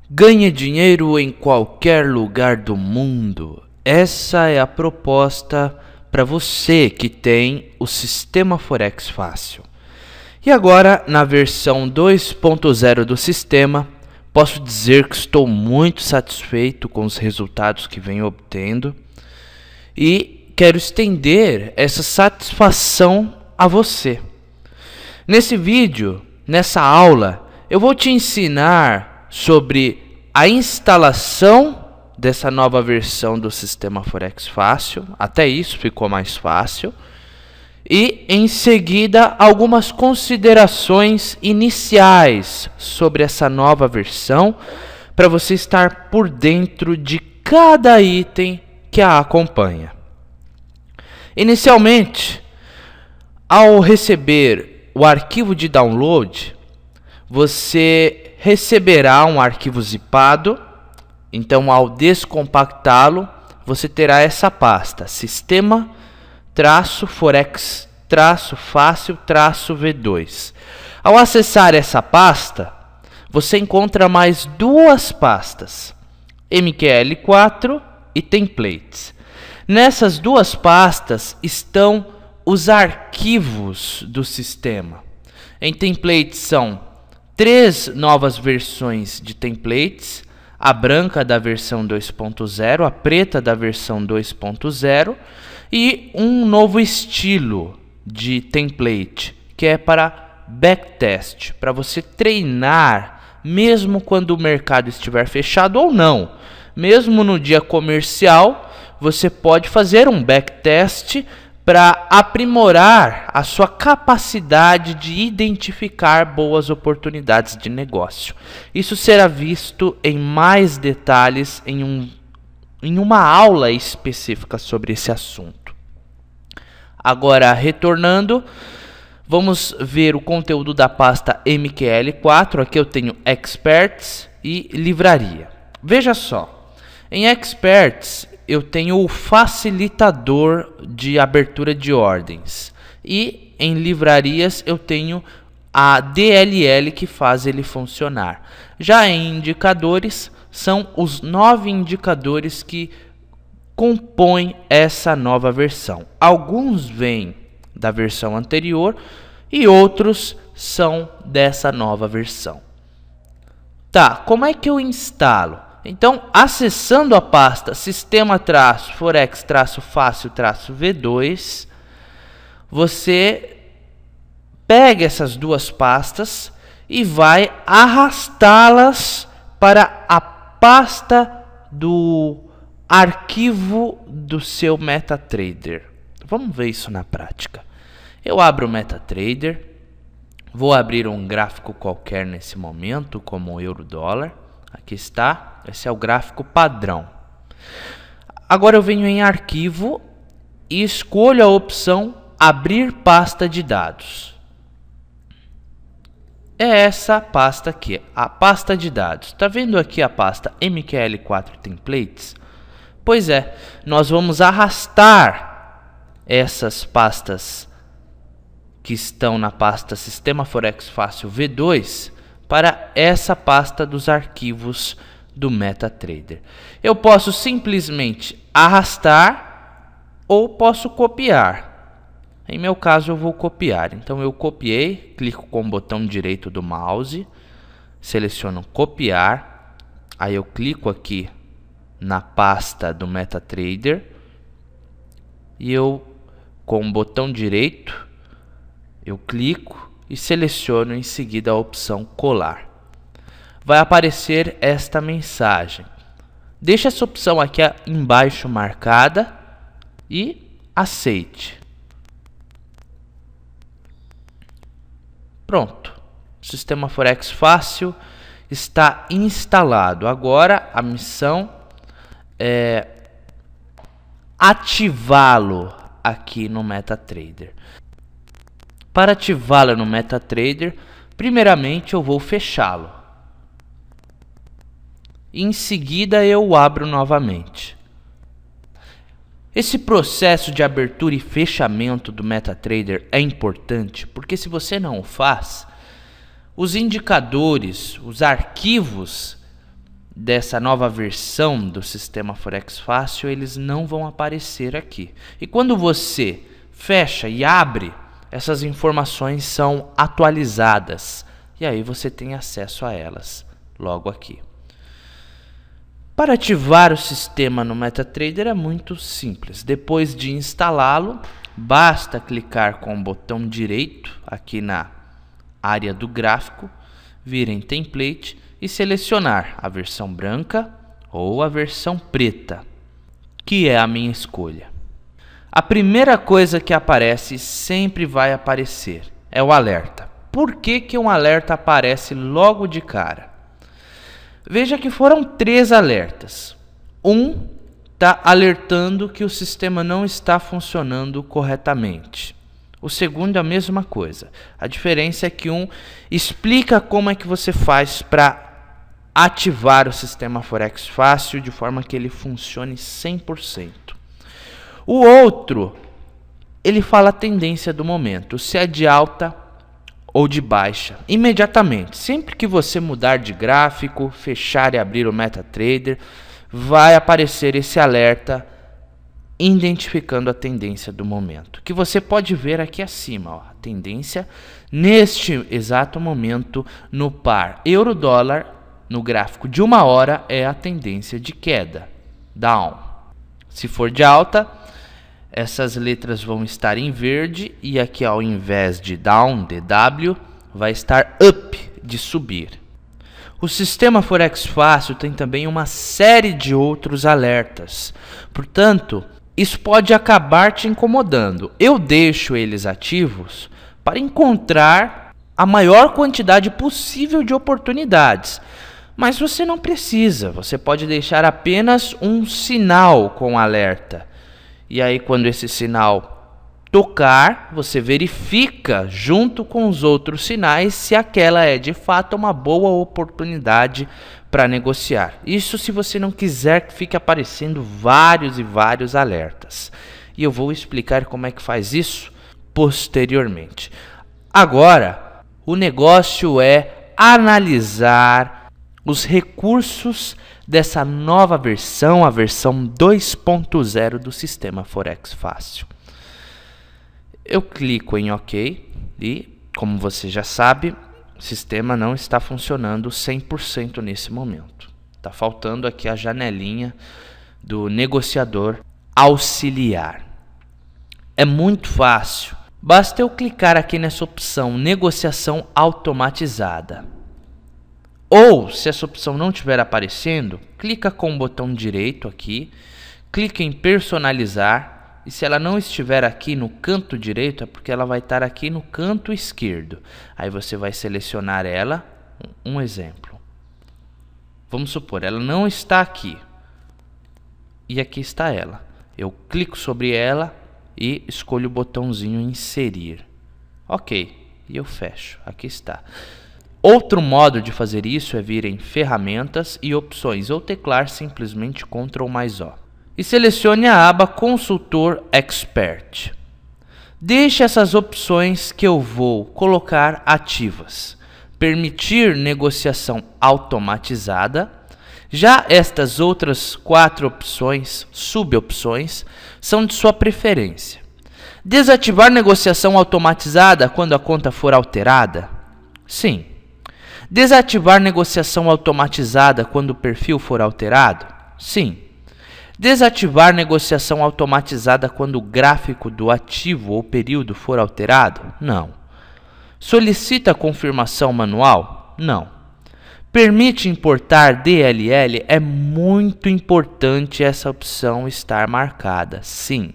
Ganhe dinheiro em qualquer lugar do mundo. Essa é a proposta para você que tem o sistema Forex Fácil. E agora, na versão 2.0 do sistema, posso dizer que estou muito satisfeito com os resultados que venho obtendo e quero estender essa satisfação a você. Nesse vídeo, nessa aula, eu vou te ensinar sobre a instalação dessa nova versão do sistema Forex Fácil. Até isso ficou mais fácil. E em seguida algumas considerações iniciais sobre essa nova versão, para você estar por dentro de cada item que a acompanha. Inicialmente, ao receber o arquivo de download, você receberá um arquivo zipado. Então, ao descompactá-lo, você terá essa pasta: sistema-forex-fácil-v2. Ao acessar essa pasta, você encontra mais duas pastas, MQL4 e templates. Nessas duas pastas estão os arquivos do sistema. Em templates são 3 novas versões de templates: a branca da versão 2.0, a preta da versão 2.0 e um novo estilo de template, que é para backtest, para você treinar mesmo quando o mercado estiver fechado ou não. Mesmo no dia comercial, você pode fazer um backtest para aprimorar a sua capacidade de identificar boas oportunidades de negócio. Isso será visto em mais detalhes em uma aula específica sobre esse assunto. Agora, retornando, vamos ver o conteúdo da pasta MQL4. Aqui eu tenho Experts e Livraria. Veja só, em Experts eu tenho o facilitador de abertura de ordens. E em livrarias eu tenho a DLL que faz ele funcionar. Já em indicadores, são os 9 indicadores que compõem essa nova versão. Alguns vêm da versão anterior e outros são dessa nova versão. Tá, como é que eu instalo? Então, acessando a pasta sistema-forex-fácil-v2, você pega essas duas pastas e vai arrastá-las para a pasta do arquivo do seu MetaTrader. Vamos ver isso na prática. Eu abro o MetaTrader, vou abrir um gráfico qualquer nesse momento, como o euro-dólar. Aqui está, esse é o gráfico padrão. Agora eu venho em arquivo e escolho a opção abrir pasta de dados. É essa pasta aqui, a pasta de dados. Está vendo aqui a pasta MQL4 Templates? Pois é, nós vamos arrastar essas pastas que estão na pasta Sistema Forex Fácil V2 para essa pasta dos arquivos do MetaTrader. Eu posso simplesmente arrastar ou posso copiar. Em meu caso eu vou copiar. Então eu copiei, clico com o botão direito do mouse, seleciono copiar, aí eu clico aqui na pasta do MetaTrader e eu com o botão direito eu clico e seleciono em seguida a opção colar. Vai aparecer esta mensagem: deixe essa opção aqui embaixo marcada e aceite. Pronto, o sistema Forex Fácil está instalado. Agora a missão é ativá-lo aqui no MetaTrader. Para ativá-lo no MetaTrader, primeiramente eu vou fechá-lo. Em seguida eu abro novamente. Esse processo de abertura e fechamento do MetaTrader é importante, porque se você não o faz, os indicadores, os arquivos dessa nova versão do sistema Forex Fácil, eles não vão aparecer aqui. E quando você fecha e abre, essas informações são atualizadas e aí você tem acesso a elas logo aqui. Para ativar o sistema no MetaTrader é muito simples. Depois de instalá-lo, basta clicar com o botão direito aqui na área do gráfico, vir em Template e selecionar a versão branca ou a versão preta, que é a minha escolha. A primeira coisa que aparece, sempre vai aparecer, é o alerta. Por que um alerta aparece logo de cara? Veja que foram 3 alertas. Um está alertando que o sistema não está funcionando corretamente. O segundo é a mesma coisa. A diferença é que um explica como é que você faz para ativar o sistema Forex Fácil de forma que ele funcione 100%. O outro, ele fala a tendência do momento, se é de alta ou de baixa. Imediatamente, sempre que você mudar de gráfico, fechar e abrir o MetaTrader, vai aparecer esse alerta identificando a tendência do momento, que você pode ver aqui acima, ó, a tendência neste exato momento no par euro-dólar, no gráfico de 1 hora, é a tendência de queda, down. Se for de alta, essas letras vão estar em verde e aqui ao invés de down, DW, vai estar up, de subir. O sistema Forex Fácil tem também uma série de outros alertas, portanto, isso pode acabar te incomodando. Eu deixo eles ativos para encontrar a maior quantidade possível de oportunidades. Mas você não precisa, você pode deixar apenas um sinal com alerta. E aí quando esse sinal tocar, você verifica junto com os outros sinais se aquela é de fato uma boa oportunidade para negociar. Isso se você não quiser que fique aparecendo vários e vários alertas. E eu vou explicar como é que faz isso posteriormente. Agora, o negócio é analisar os recursos dessa nova versão, a versão 2.0 do sistema Forex Fácil. Eu clico em OK e, como você já sabe, o sistema não está funcionando 100% nesse momento. Está faltando aqui a janelinha do negociador auxiliar. É muito fácil. Basta eu clicar aqui nessa opção negociação automatizada. Ou, se essa opção não estiver aparecendo, clica com o botão direito aqui, clica em personalizar. E se ela não estiver aqui no canto direito, é porque ela vai estar aqui no canto esquerdo. Aí você vai selecionar ela, um exemplo. Vamos supor, ela não está aqui. E aqui está ela. Eu clico sobre ela e escolho o botãozinho inserir. Ok, e eu fecho. Aqui está. Outro modo de fazer isso é vir em ferramentas e opções ou teclar simplesmente Ctrl+O. E selecione a aba Consultor Expert. Deixe essas opções que eu vou colocar ativas. Permitir negociação automatizada. Já estas outras 4 opções, subopções, são de sua preferência. Desativar negociação automatizada quando a conta for alterada? Sim. Desativar negociação automatizada quando o perfil for alterado? Sim. Desativar negociação automatizada quando o gráfico do ativo ou período for alterado? Não. Solicita confirmação manual? Não. Permite importar DLL? É muito importante essa opção estar marcada, sim.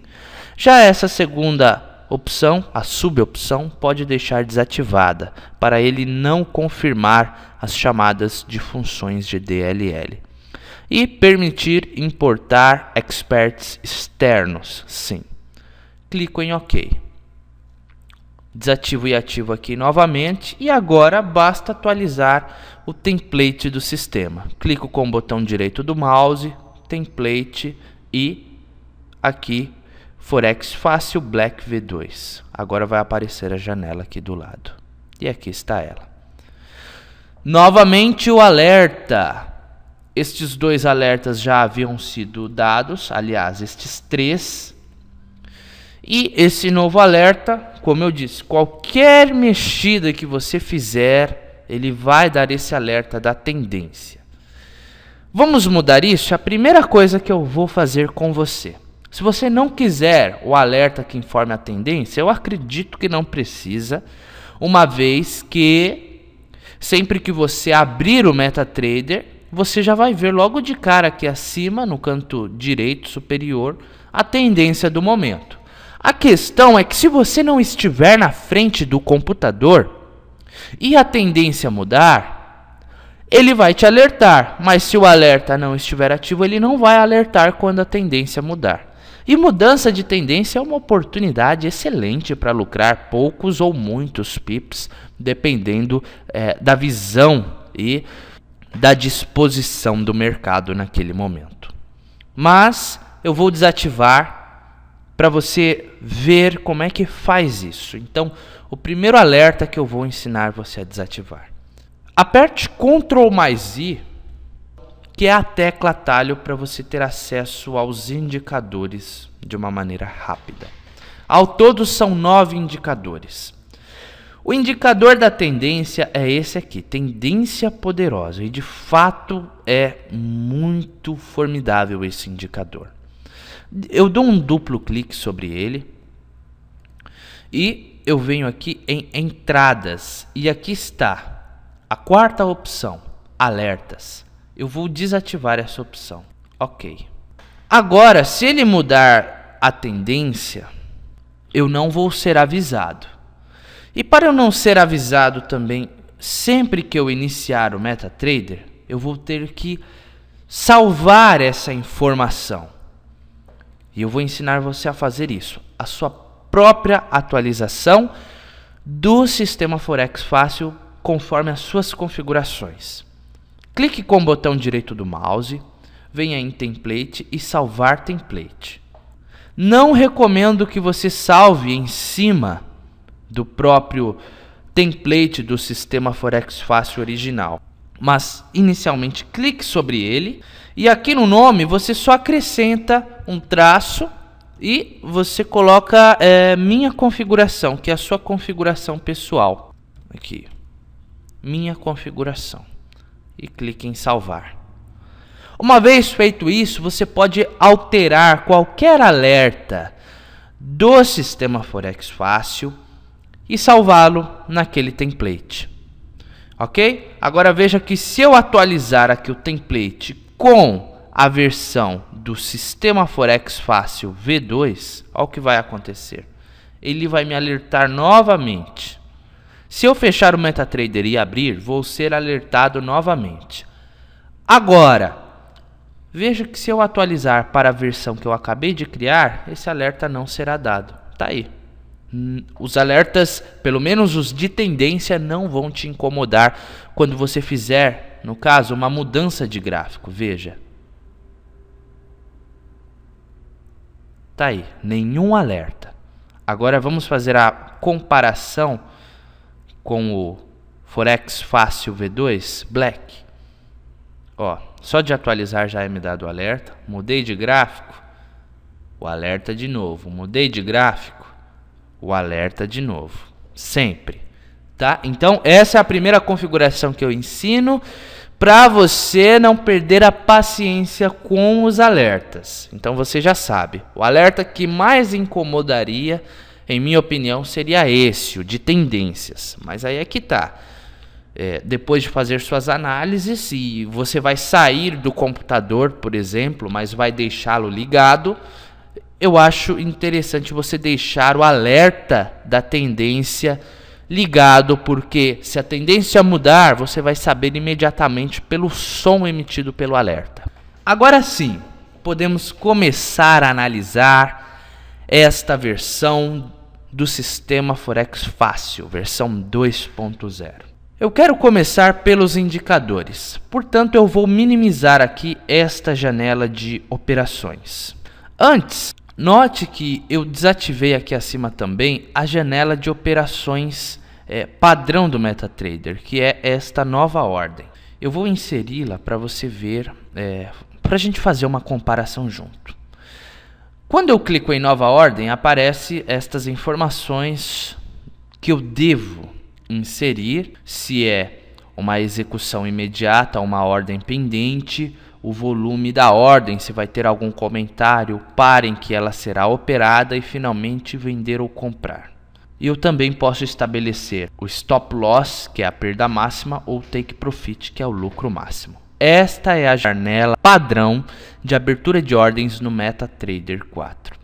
Já essa segunda opção, a subopção, pode deixar desativada, para ele não confirmar as chamadas de funções de DLL. E permitir importar experts externos, sim. Clico em OK. Desativo e ativo aqui novamente e agora basta atualizar o template do sistema. Clico com o botão direito do mouse, template e aqui Forex Fácil Black V2. Agora vai aparecer a janela aqui do lado. E aqui está ela. Novamente o alerta. Estes 2 alertas já haviam sido dados, aliás, estes 3. E esse novo alerta, como eu disse, qualquer mexida que você fizer, ele vai dar esse alerta da tendência. Vamos mudar isso? A primeira coisa que eu vou fazer com você. Se você não quiser o alerta que informe a tendência, eu acredito que não precisa, uma vez que sempre que você abrir o MetaTrader, você já vai ver logo de cara aqui acima, no canto direito superior, a tendência do momento. A questão é que se você não estiver na frente do computador e a tendência mudar, ele vai te alertar, mas se o alerta não estiver ativo, ele não vai alertar quando a tendência mudar. E mudança de tendência é uma oportunidade excelente para lucrar poucos ou muitos pips, dependendo da visão e da disposição do mercado naquele momento. Mas eu vou desativar para você ver como é que faz isso. Então, o primeiro alerta que eu vou ensinar você a desativar. Aperte Ctrl+I, que é a tecla atalho para você ter acesso aos indicadores de uma maneira rápida. Ao todo são 9 indicadores. O indicador da tendência é esse aqui, tendência poderosa, e de fato é muito formidável esse indicador. Eu dou um duplo clique sobre ele e eu venho aqui em entradas e aqui está a 4ª opção, alertas. Eu vou desativar essa opção. Ok. Agora, se ele mudar a tendência, eu não vou ser avisado. E para eu não ser avisado também, sempre que eu iniciar o MetaTrader, eu vou ter que salvar essa informação. E eu vou ensinar você a fazer isso. A sua própria atualização do sistema Forex Fácil conforme as suas configurações. Clique com o botão direito do mouse, venha em Template e salvar template. Não recomendo que você salve em cima do próprio template do sistema Forex Fácil original. Mas inicialmente clique sobre ele e aqui no nome você só acrescenta um traço e você coloca minha configuração, que é a sua configuração pessoal. Aqui, minha configuração, e clique em salvar. Uma vez feito isso, você pode alterar qualquer alerta do sistema Forex Fácil e salvá-lo naquele template. Ok? Agora veja que se eu atualizar aqui o template com a versão do sistema Forex Fácil V2, olha o que vai acontecer. Ele vai me alertar novamente. Se eu fechar o MetaTrader e abrir, vou ser alertado novamente. Agora, veja que se eu atualizar para a versão que eu acabei de criar, esse alerta não será dado. Tá aí. Os alertas, pelo menos os de tendência, não vão te incomodar quando você fizer, no caso, uma mudança de gráfico. Veja. Tá aí, nenhum alerta. Agora vamos fazer a comparação com o Forex Fácil V2 Black. Ó, só de atualizar já é me dado o alerta. Mudei de gráfico, o alerta de novo. Mudei de gráfico, o alerta de novo. Sempre, tá? Então essa é a primeira configuração que eu ensino para você não perder a paciência com os alertas. Então você já sabe, o alerta que mais incomodaria, em minha opinião, seria esse, o de tendências. Mas aí é que tá. Depois de fazer suas análises, e você vai sair do computador, por exemplo, mas vai deixá-lo ligado, eu acho interessante você deixar o alerta da tendência ligado, porque se a tendência mudar, você vai saber imediatamente pelo som emitido pelo alerta. Agora sim, podemos começar a analisar esta versão do sistema Forex Fácil, versão 2.0. Eu quero começar pelos indicadores, portanto eu vou minimizar aqui esta janela de operações. Antes, note que eu desativei aqui acima também a janela de operações padrão do MetaTrader, que é esta nova ordem. Eu vou inseri-la para você ver, para a gente fazer uma comparação junto. Quando eu clico em nova ordem, aparece estas informações que eu devo inserir, se é uma execução imediata, uma ordem pendente, o volume da ordem, se vai ter algum comentário, para em que ela será operada e finalmente vender ou comprar. E eu também posso estabelecer o stop loss, que é a perda máxima, ou take profit, que é o lucro máximo. Esta é a janela padrão de abertura de ordens no MetaTrader 4.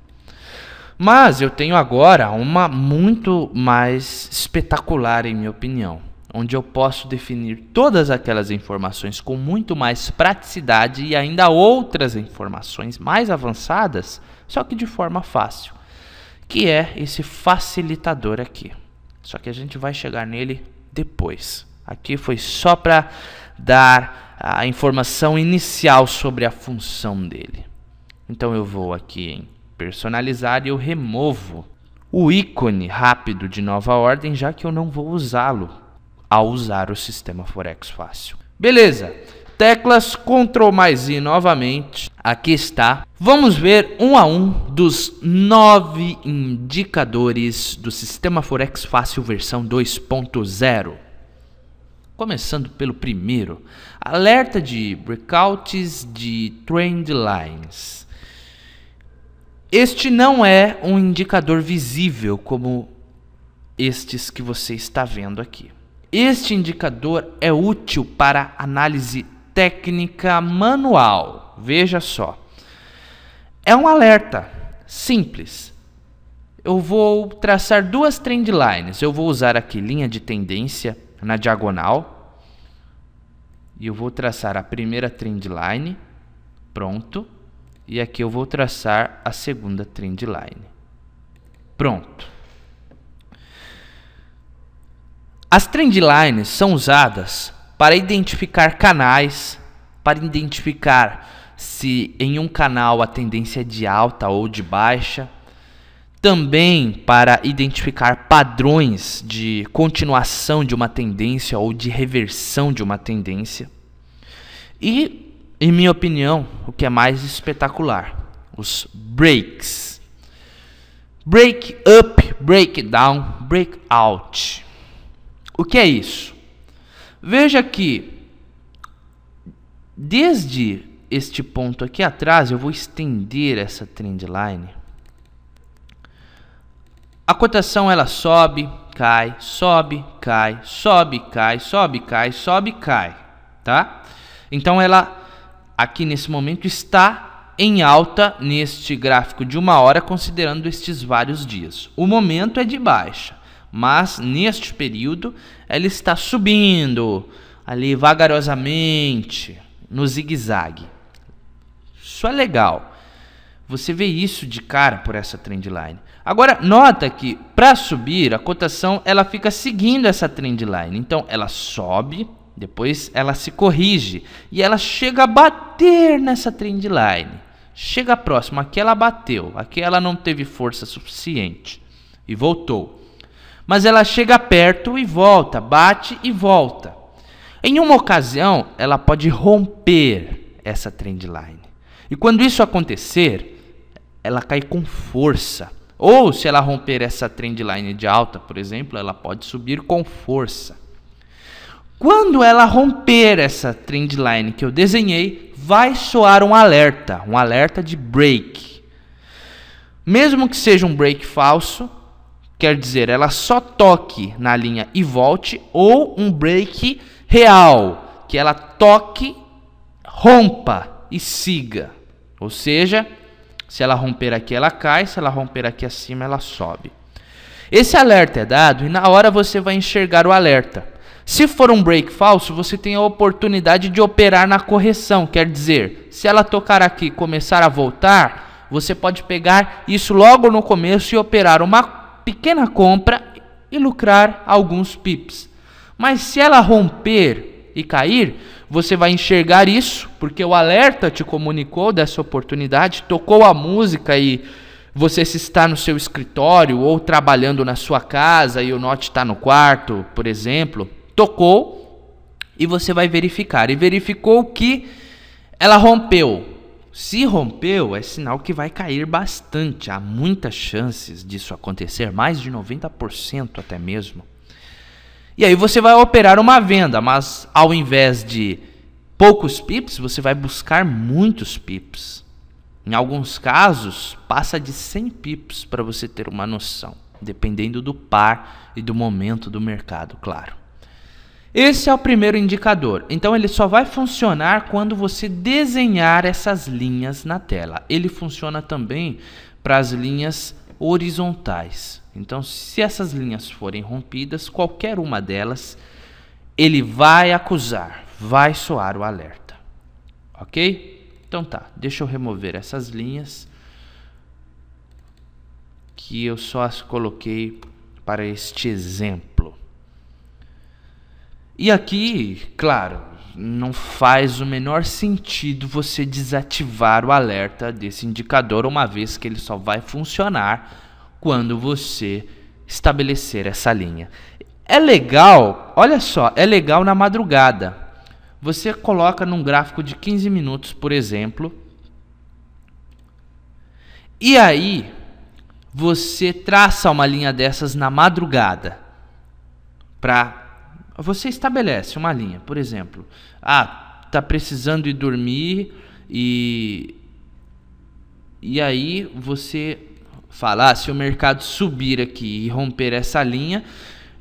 Mas eu tenho agora uma muito mais espetacular, em minha opinião, onde eu posso definir todas aquelas informações com muito mais praticidade e ainda outras informações mais avançadas, só que de forma fácil, que é esse facilitador aqui. Só que a gente vai chegar nele depois. Aqui foi só para dar a informação inicial sobre a função dele. Então eu vou aqui em personalizar e eu removo o ícone rápido de nova ordem, já que eu não vou usá-lo ao usar o sistema Forex Fácil. Beleza, teclas Ctrl mais I novamente, aqui está. Vamos ver um a um dos 9 indicadores do sistema Forex Fácil versão 2.0. Começando pelo primeiro, alerta de breakouts de trend lines. Este não é um indicador visível como estes que você está vendo aqui. Este indicador é útil para análise técnica manual. Veja só. É um alerta simples. Eu vou traçar duas trend lines. Eu vou usar aqui linha de tendência na diagonal. E eu vou traçar a primeira trend line. Pronto. E aqui eu vou traçar a segunda trend line. Pronto. As trend lines são usadas para identificar canais, para identificar se em um canal a tendência é de alta ou de baixa, também para identificar padrões de continuação de uma tendência ou de reversão de uma tendência. E, em minha opinião, o que é mais espetacular, os breaks. Break up, break down, break out. O que é isso? Veja que desde este ponto aqui atrás, eu vou estender essa trend line. A cotação ela sobe, cai, sobe, cai, sobe, cai, sobe, cai, sobe, cai, tá? Então ela aqui nesse momento está em alta neste gráfico de 1 hora, considerando estes vários dias. O momento é de baixa, mas neste período ela está subindo ali vagarosamente no zigue-zague. Isso é legal. Você vê isso de cara por essa trendline. Agora, nota que para subir, a cotação ela fica seguindo essa trendline. Então, ela sobe, depois ela se corrige e ela chega a bater nessa trendline. Chega próximo, aqui ela bateu, aqui ela não teve força suficiente e voltou. Mas ela chega perto e volta, bate e volta. Em uma ocasião, ela pode romper essa trendline. E quando isso acontecer, ela cai com força. Ou se ela romper essa trendline de alta, por exemplo, ela pode subir com força. Quando ela romper essa trendline que eu desenhei, vai soar um alerta de break. Mesmo que seja um break falso, quer dizer, ela só toque na linha e volte, ou um break real, que ela toque, rompa e siga. Ou seja, se ela romper aqui, ela cai, se ela romper aqui acima, ela sobe. Esse alerta é dado e na hora você vai enxergar o alerta. Se for um break falso, você tem a oportunidade de operar na correção. Quer dizer, se ela tocar aqui e começar a voltar, você pode pegar isso logo no começo e operar uma pequena compra e lucrar alguns pips. Mas se ela romper e cair, você vai enxergar isso, porque o alerta te comunicou dessa oportunidade, tocou a música e você se está no seu escritório ou trabalhando na sua casa e o note está no quarto, por exemplo, tocou e você vai verificar. E verificou que ela rompeu. Se rompeu, é sinal que vai cair bastante. Há muitas chances disso acontecer, mais de 90% até mesmo. E aí você vai operar uma venda, mas ao invés de poucos pips, você vai buscar muitos pips. Em alguns casos, passa de 100 pips para você ter uma noção, dependendo do par e do momento do mercado, claro. Esse é o primeiro indicador. Então ele só vai funcionar quando você desenhar essas linhas na tela. Ele funciona também para as linhas horizontais. Então, se essas linhas forem rompidas, qualquer uma delas, ele vai acusar, vai soar o alerta. Ok? Então tá, deixa eu remover essas linhas que eu só as coloquei para este exemplo. E aqui, claro, não faz o menor sentido você desativar o alerta desse indicador, uma vez que ele só vai funcionar quando você estabelecer essa linha. É legal, olha só, é legal na madrugada. Você coloca num gráfico de 15 minutos, por exemplo, e aí você traça uma linha dessas na madrugada. Você estabelece uma linha, por exemplo, tá precisando ir dormir e aí você fala, se o mercado subir aqui e romper essa linha,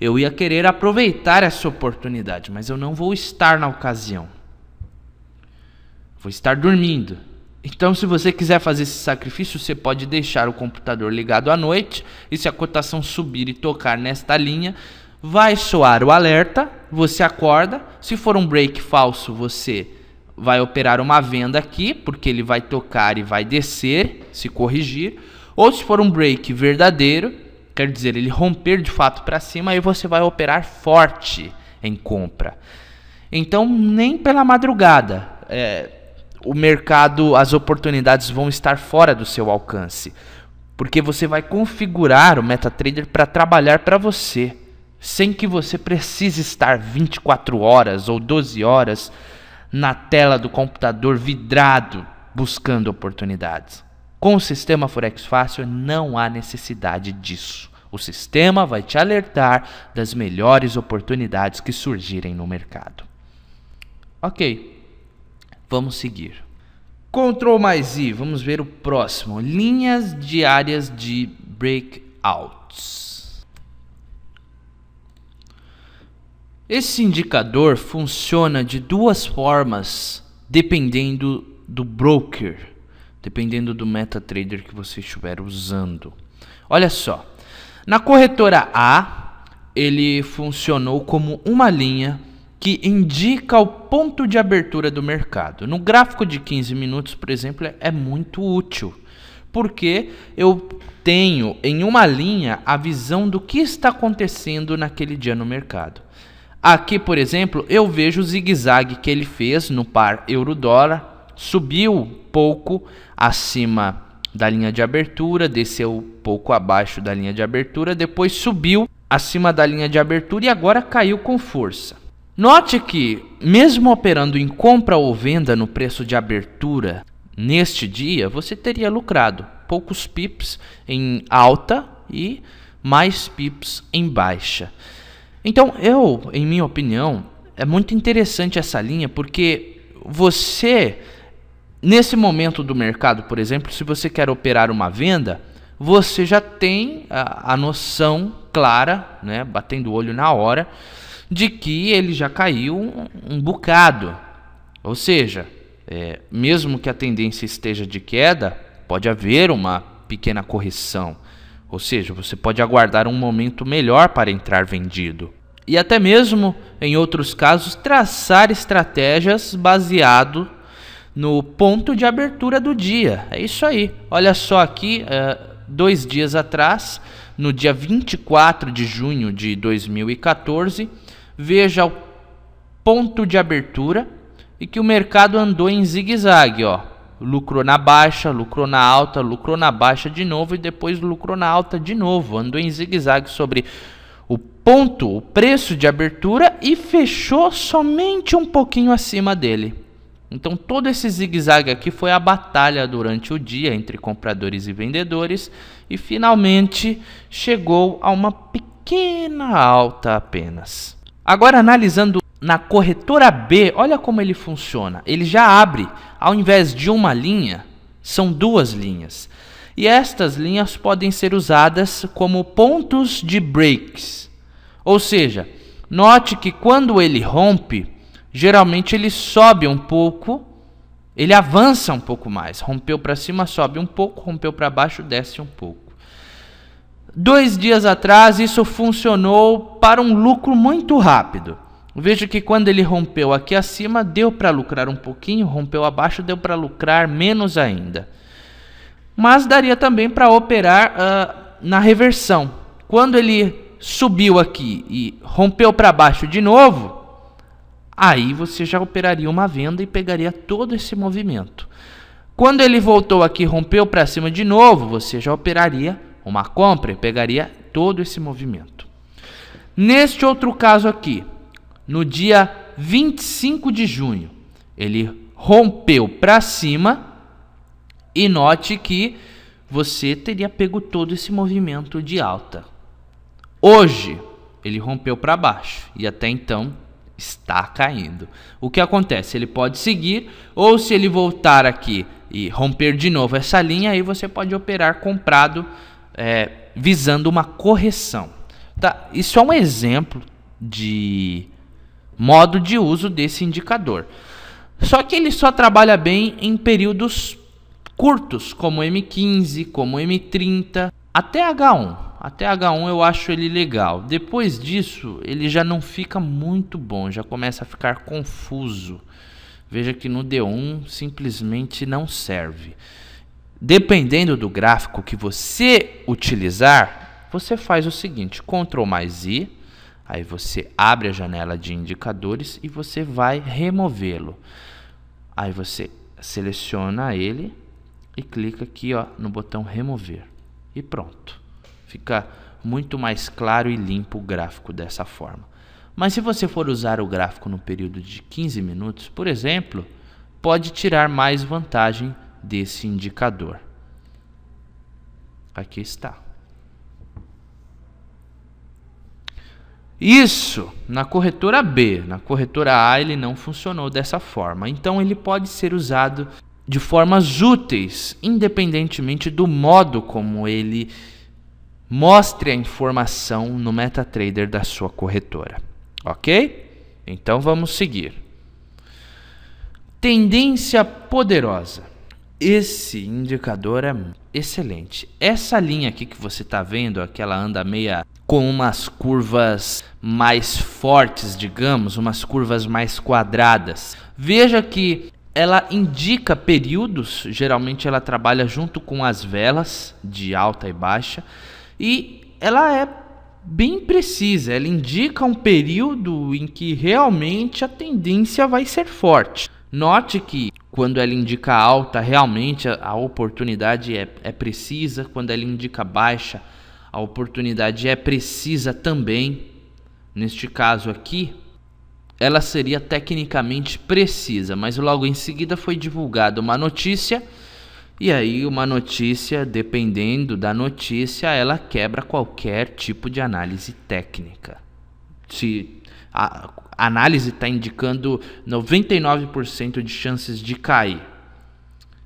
eu ia querer aproveitar essa oportunidade, mas eu não vou estar na ocasião. Vou estar dormindo. Então, se você quiser fazer esse sacrifício, você pode deixar o computador ligado à noite, e se a cotação subir e tocar nesta linha, vai soar o alerta, você acorda. Se for um break falso, você vai operar uma venda aqui, porque ele vai tocar e vai descer, se corrigir. Ou se for um break verdadeiro, quer dizer, ele romper de fato para cima, aí você vai operar forte em compra. Então, nem pela madrugada, o mercado, as oportunidades vão estar fora do seu alcance, porque você vai configurar o MetaTrader para trabalhar para você, sem que você precise estar 24 horas ou 12 horas na tela do computador vidrado buscando oportunidades. Com o sistema Forex Fácil não há necessidade disso. O sistema vai te alertar das melhores oportunidades que surgirem no mercado. Ok, vamos seguir. Ctrl mais I, vamos ver o próximo. Linhas diárias de breakouts. Esse indicador funciona de duas formas, dependendo do broker, dependendo do MetaTrader que você estiver usando. Olha só, na corretora A, ele funcionou como uma linha que indica o ponto de abertura do mercado. No gráfico de 15 minutos, por exemplo, é muito útil, porque eu tenho em uma linha a visão do que está acontecendo naquele dia no mercado. Aqui, por exemplo, eu vejo o zigue-zague que ele fez no par euro-dólar, subiu pouco acima da linha de abertura, desceu pouco abaixo da linha de abertura, depois subiu acima da linha de abertura e agora caiu com força. Note que, mesmo operando em compra ou venda no preço de abertura, neste dia você teria lucrado poucos pips em alta e mais pips em baixa. Então, em minha opinião, é muito interessante essa linha, porque você, nesse momento do mercado, por exemplo, se você quer operar uma venda, você já tem a noção clara, né, batendo o olho na hora, de que ele já caiu um bocado. Ou seja, mesmo que a tendência esteja de queda, pode haver uma pequena correção. Ou seja, você pode aguardar um momento melhor para entrar vendido. E até mesmo, em outros casos, traçar estratégias baseado no ponto de abertura do dia. É isso aí. Olha só aqui, 2 dias atrás, no dia 24 de junho de 2014, veja o ponto de abertura e que o mercado andou em zigue-zague, ó. Lucrou na baixa, lucrou na alta, lucrou na baixa de novo e depois lucrou na alta de novo. Andou em zigue-zague sobre o ponto, o preço de abertura, e fechou somente um pouquinho acima dele. Então todo esse zigue-zague aqui foi a batalha durante o dia entre compradores e vendedores, e finalmente chegou a uma pequena alta apenas. Agora, analisando na corretora B, olha como ele funciona. Ele já abre, ao invés de uma linha, são duas linhas. E estas linhas podem ser usadas como pontos de breaks. Ou seja, note que quando ele rompe, geralmente ele sobe um pouco, ele avança um pouco mais. Rompeu para cima, sobe um pouco, rompeu para baixo, desce um pouco. 2 dias atrás, isso funcionou para um lucro muito rápido. Veja que quando ele rompeu aqui acima, deu para lucrar um pouquinho, rompeu abaixo, deu para lucrar menos ainda. Mas daria também para operar na reversão. Quando ele subiu aqui e rompeu para baixo de novo, aí você já operaria uma venda e pegaria todo esse movimento. Quando ele voltou aqui e rompeu para cima de novo, você já operaria uma compra e pegaria todo esse movimento. Neste outro caso aqui, no dia 25 de junho, ele rompeu para cima e note que você teria pego todo esse movimento de alta. Hoje, ele rompeu para baixo e até então está caindo. O que acontece? Ele pode seguir, ou se ele voltar aqui e romper de novo essa linha, aí você pode operar comprado visando uma correção. Tá? Isso é um exemplo de modo de uso desse indicador. Só que ele só trabalha bem em períodos curtos, como M15, como M30, até H1. Até H1 eu acho ele legal. Depois disso, ele já não fica muito bom, já começa a ficar confuso. Veja que no D1 simplesmente não serve. Dependendo do gráfico que você utilizar, você faz o seguinte: Ctrl+I, aí você abre a janela de indicadores e você vai removê-lo. Aí você seleciona ele e clica aqui, ó, no botão remover. E pronto. Fica muito mais claro e limpo o gráfico dessa forma. Mas se você for usar o gráfico no período de 15 minutos, por exemplo, pode tirar mais vantagem desse indicador. Aqui está. Isso na corretora B. Na corretora A ele não funcionou dessa forma. Então ele pode ser usado de formas úteis, independentemente do modo como ele mostre a informação no MetaTrader da sua corretora. Ok? Então vamos seguir. Tendência poderosa. Esse indicador é excelente. Essa linha aqui que você está vendo, aquela anda meia com umas curvas mais fortes, digamos, umas curvas mais quadradas. Veja que ela indica períodos, geralmente ela trabalha junto com as velas de alta e baixa, e ela é bem precisa, ela indica um período em que realmente a tendência vai ser forte. Note que quando ela indica alta, realmente a oportunidade é precisa. Quando ela indica baixa, a oportunidade é precisa também. Neste caso aqui, ela seria tecnicamente precisa, mas logo em seguida foi divulgada uma notícia, e aí uma notícia, dependendo da notícia, ela quebra qualquer tipo de análise técnica. Se a análise está indicando 99% de chances de cair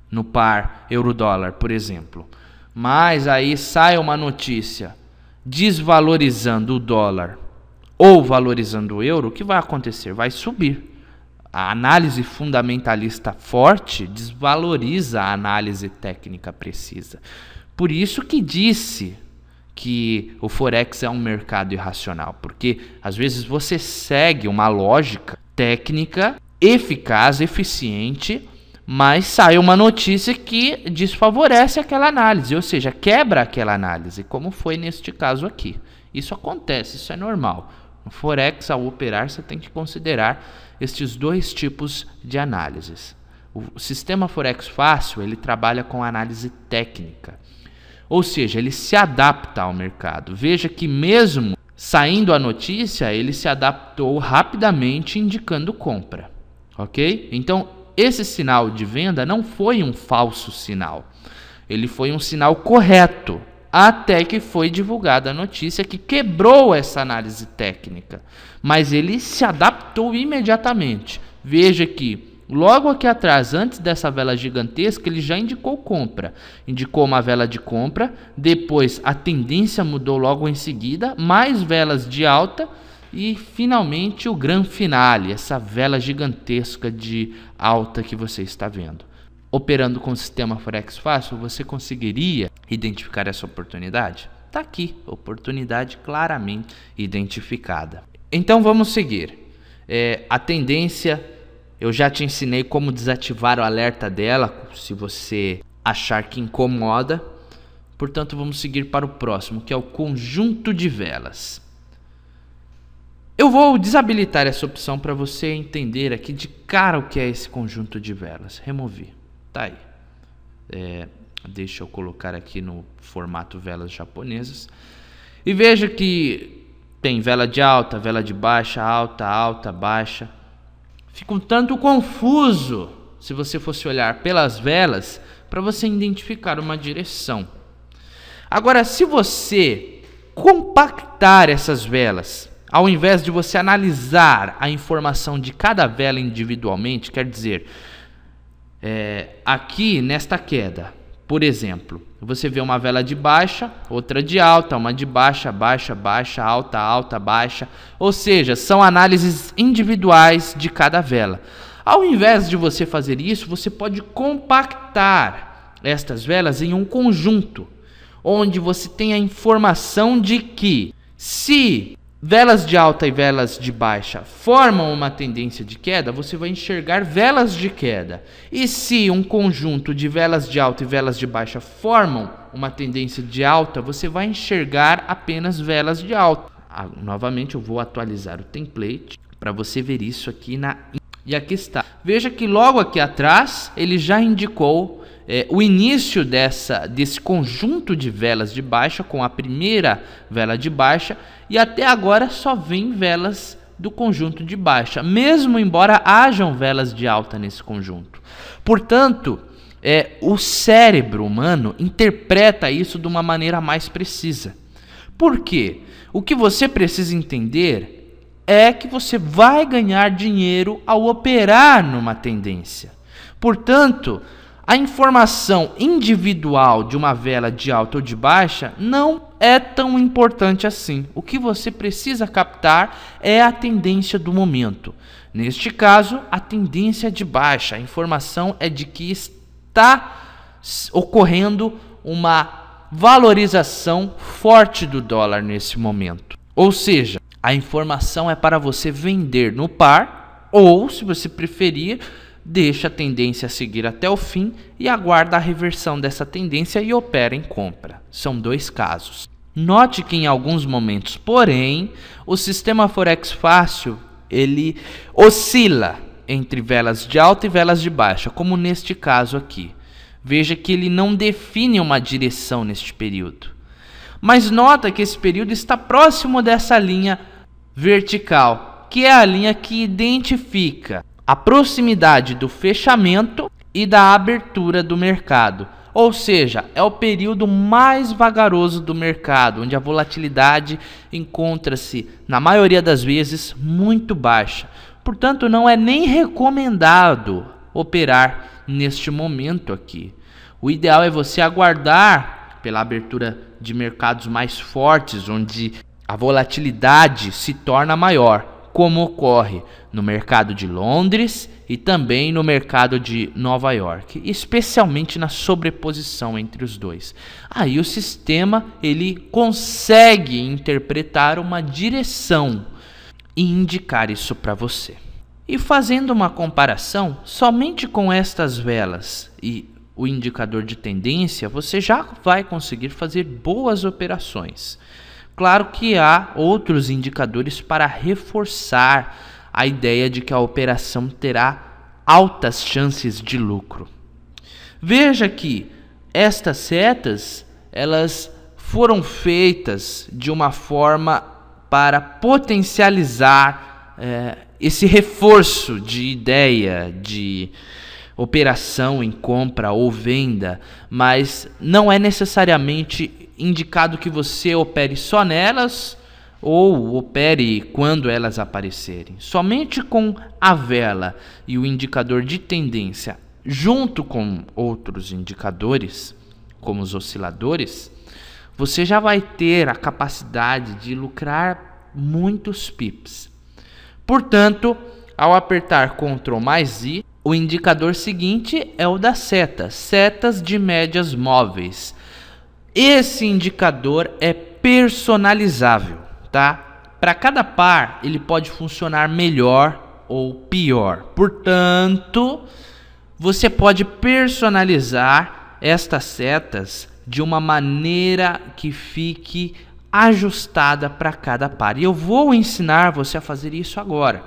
no par euro-dólar, por exemplo, mas aí sai uma notícia desvalorizando o dólar ou valorizando o euro, o que vai acontecer? Vai subir. A análise fundamentalista forte desvaloriza a análise técnica precisa. Por isso que disse que o Forex é um mercado irracional, porque às vezes você segue uma lógica técnica eficaz, eficiente, mas sai uma notícia que desfavorece aquela análise, ou seja, quebra aquela análise, como foi neste caso aqui. Isso acontece, isso é normal. No Forex, ao operar, você tem que considerar estes dois tipos de análises. O sistema Forex Fácil, ele trabalha com análise técnica, ou seja, ele se adapta ao mercado. Veja que mesmo saindo a notícia, ele se adaptou rapidamente indicando compra, ok? Então, esse sinal de venda não foi um falso sinal, ele foi um sinal correto, até que foi divulgada a notícia que quebrou essa análise técnica, mas ele se adaptou imediatamente. Veja que logo aqui atrás, antes dessa vela gigantesca, ele já indicou compra. Indicou uma vela de compra, depois a tendência mudou logo em seguida, mais velas de alta e finalmente o grande finale, essa vela gigantesca de alta que você está vendo. Operando com o sistema Forex Fácil, você conseguiria identificar essa oportunidade? Está aqui, oportunidade claramente identificada. Então vamos seguir. A tendência, eu já te ensinei como desativar o alerta dela, se você achar que incomoda. Portanto, vamos seguir para o próximo, que é o conjunto de velas. Eu vou desabilitar essa opção para você entender aqui de cara o que é esse conjunto de velas. Remover. Tá aí. Deixa eu colocar aqui no formato velas japonesas. E veja que tem vela de alta, vela de baixa, alta, alta, baixa. Fica um tanto confuso se você fosse olhar pelas velas para você identificar uma direção. Agora, se você compactar essas velas, ao invés de você analisar a informação de cada vela individualmente, quer dizer, aqui nesta queda, por exemplo, você vê uma vela de baixa, outra de alta, uma de baixa, baixa, baixa, alta, alta, baixa, ou seja, são análises individuais de cada vela. Ao invés de você fazer isso, você pode compactar estas velas em um conjunto, onde você tem a informação de que se velas de alta e velas de baixa formam uma tendência de queda, você vai enxergar velas de queda. E se um conjunto de velas de alta e velas de baixa formam uma tendência de alta, você vai enxergar apenas velas de alta. Novamente eu vou atualizar o template para você ver isso aqui e aqui está. Veja que logo aqui atrás ele já indicou o início desse conjunto de velas de baixa com a primeira vela de baixa, e até agora só vem velas do conjunto de baixa, mesmo embora hajam velas de alta nesse conjunto. Portanto, o cérebro humano interpreta isso de uma maneira mais precisa. Por quê? O que você precisa entender é que você vai ganhar dinheiro ao operar numa tendência. Portanto, a informação individual de uma vela de alta ou de baixa não é tão importante assim. O que você precisa captar é a tendência do momento. Neste caso, a tendência de baixa. A informação é de que está ocorrendo uma valorização forte do dólar nesse momento. Ou seja, a informação é para você vender no par ou, se você preferir, deixa a tendência seguir até o fim e aguarda a reversão dessa tendência e opera em compra. São dois casos. Note que em alguns momentos, porém, o sistema Forex Fácil ele oscila entre velas de alta e velas de baixa, como neste caso aqui. Veja que ele não define uma direção neste período. Mas nota que esse período está próximo dessa linha vertical, que é a linha que identifica a proximidade do fechamento e da abertura do mercado. Ou seja, é o período mais vagaroso do mercado, onde a volatilidade encontra-se, na maioria das vezes, muito baixa. Portanto, não é nem recomendado operar neste momento aqui. O ideal é você aguardar pela abertura de mercados mais fortes, onde a volatilidade se torna maior, como ocorre no mercado de Londres e também no mercado de Nova York, especialmente na sobreposição entre os dois. Aí o sistema ele consegue interpretar uma direção e indicar isso para você. E fazendo uma comparação, somente com estas velas e o indicador de tendência, você já vai conseguir fazer boas operações. Claro que há outros indicadores para reforçar a ideia de que a operação terá altas chances de lucro. Veja que estas setas, elas foram feitas de uma forma para potencializar esse reforço de ideia, de operação em compra ou venda, mas não é necessariamente indicado que você opere só nelas ou opere quando elas aparecerem. Somente com a vela e o indicador de tendência, junto com outros indicadores, como os osciladores, você já vai ter a capacidade de lucrar muitos pips. Portanto, ao apertar Ctrl mais I, o indicador seguinte é o das setas, setas de médias móveis. Esse indicador é personalizável, tá? Para cada par, ele pode funcionar melhor ou pior. Portanto, você pode personalizar estas setas de uma maneira que fique ajustada para cada par. E eu vou ensinar você a fazer isso agora.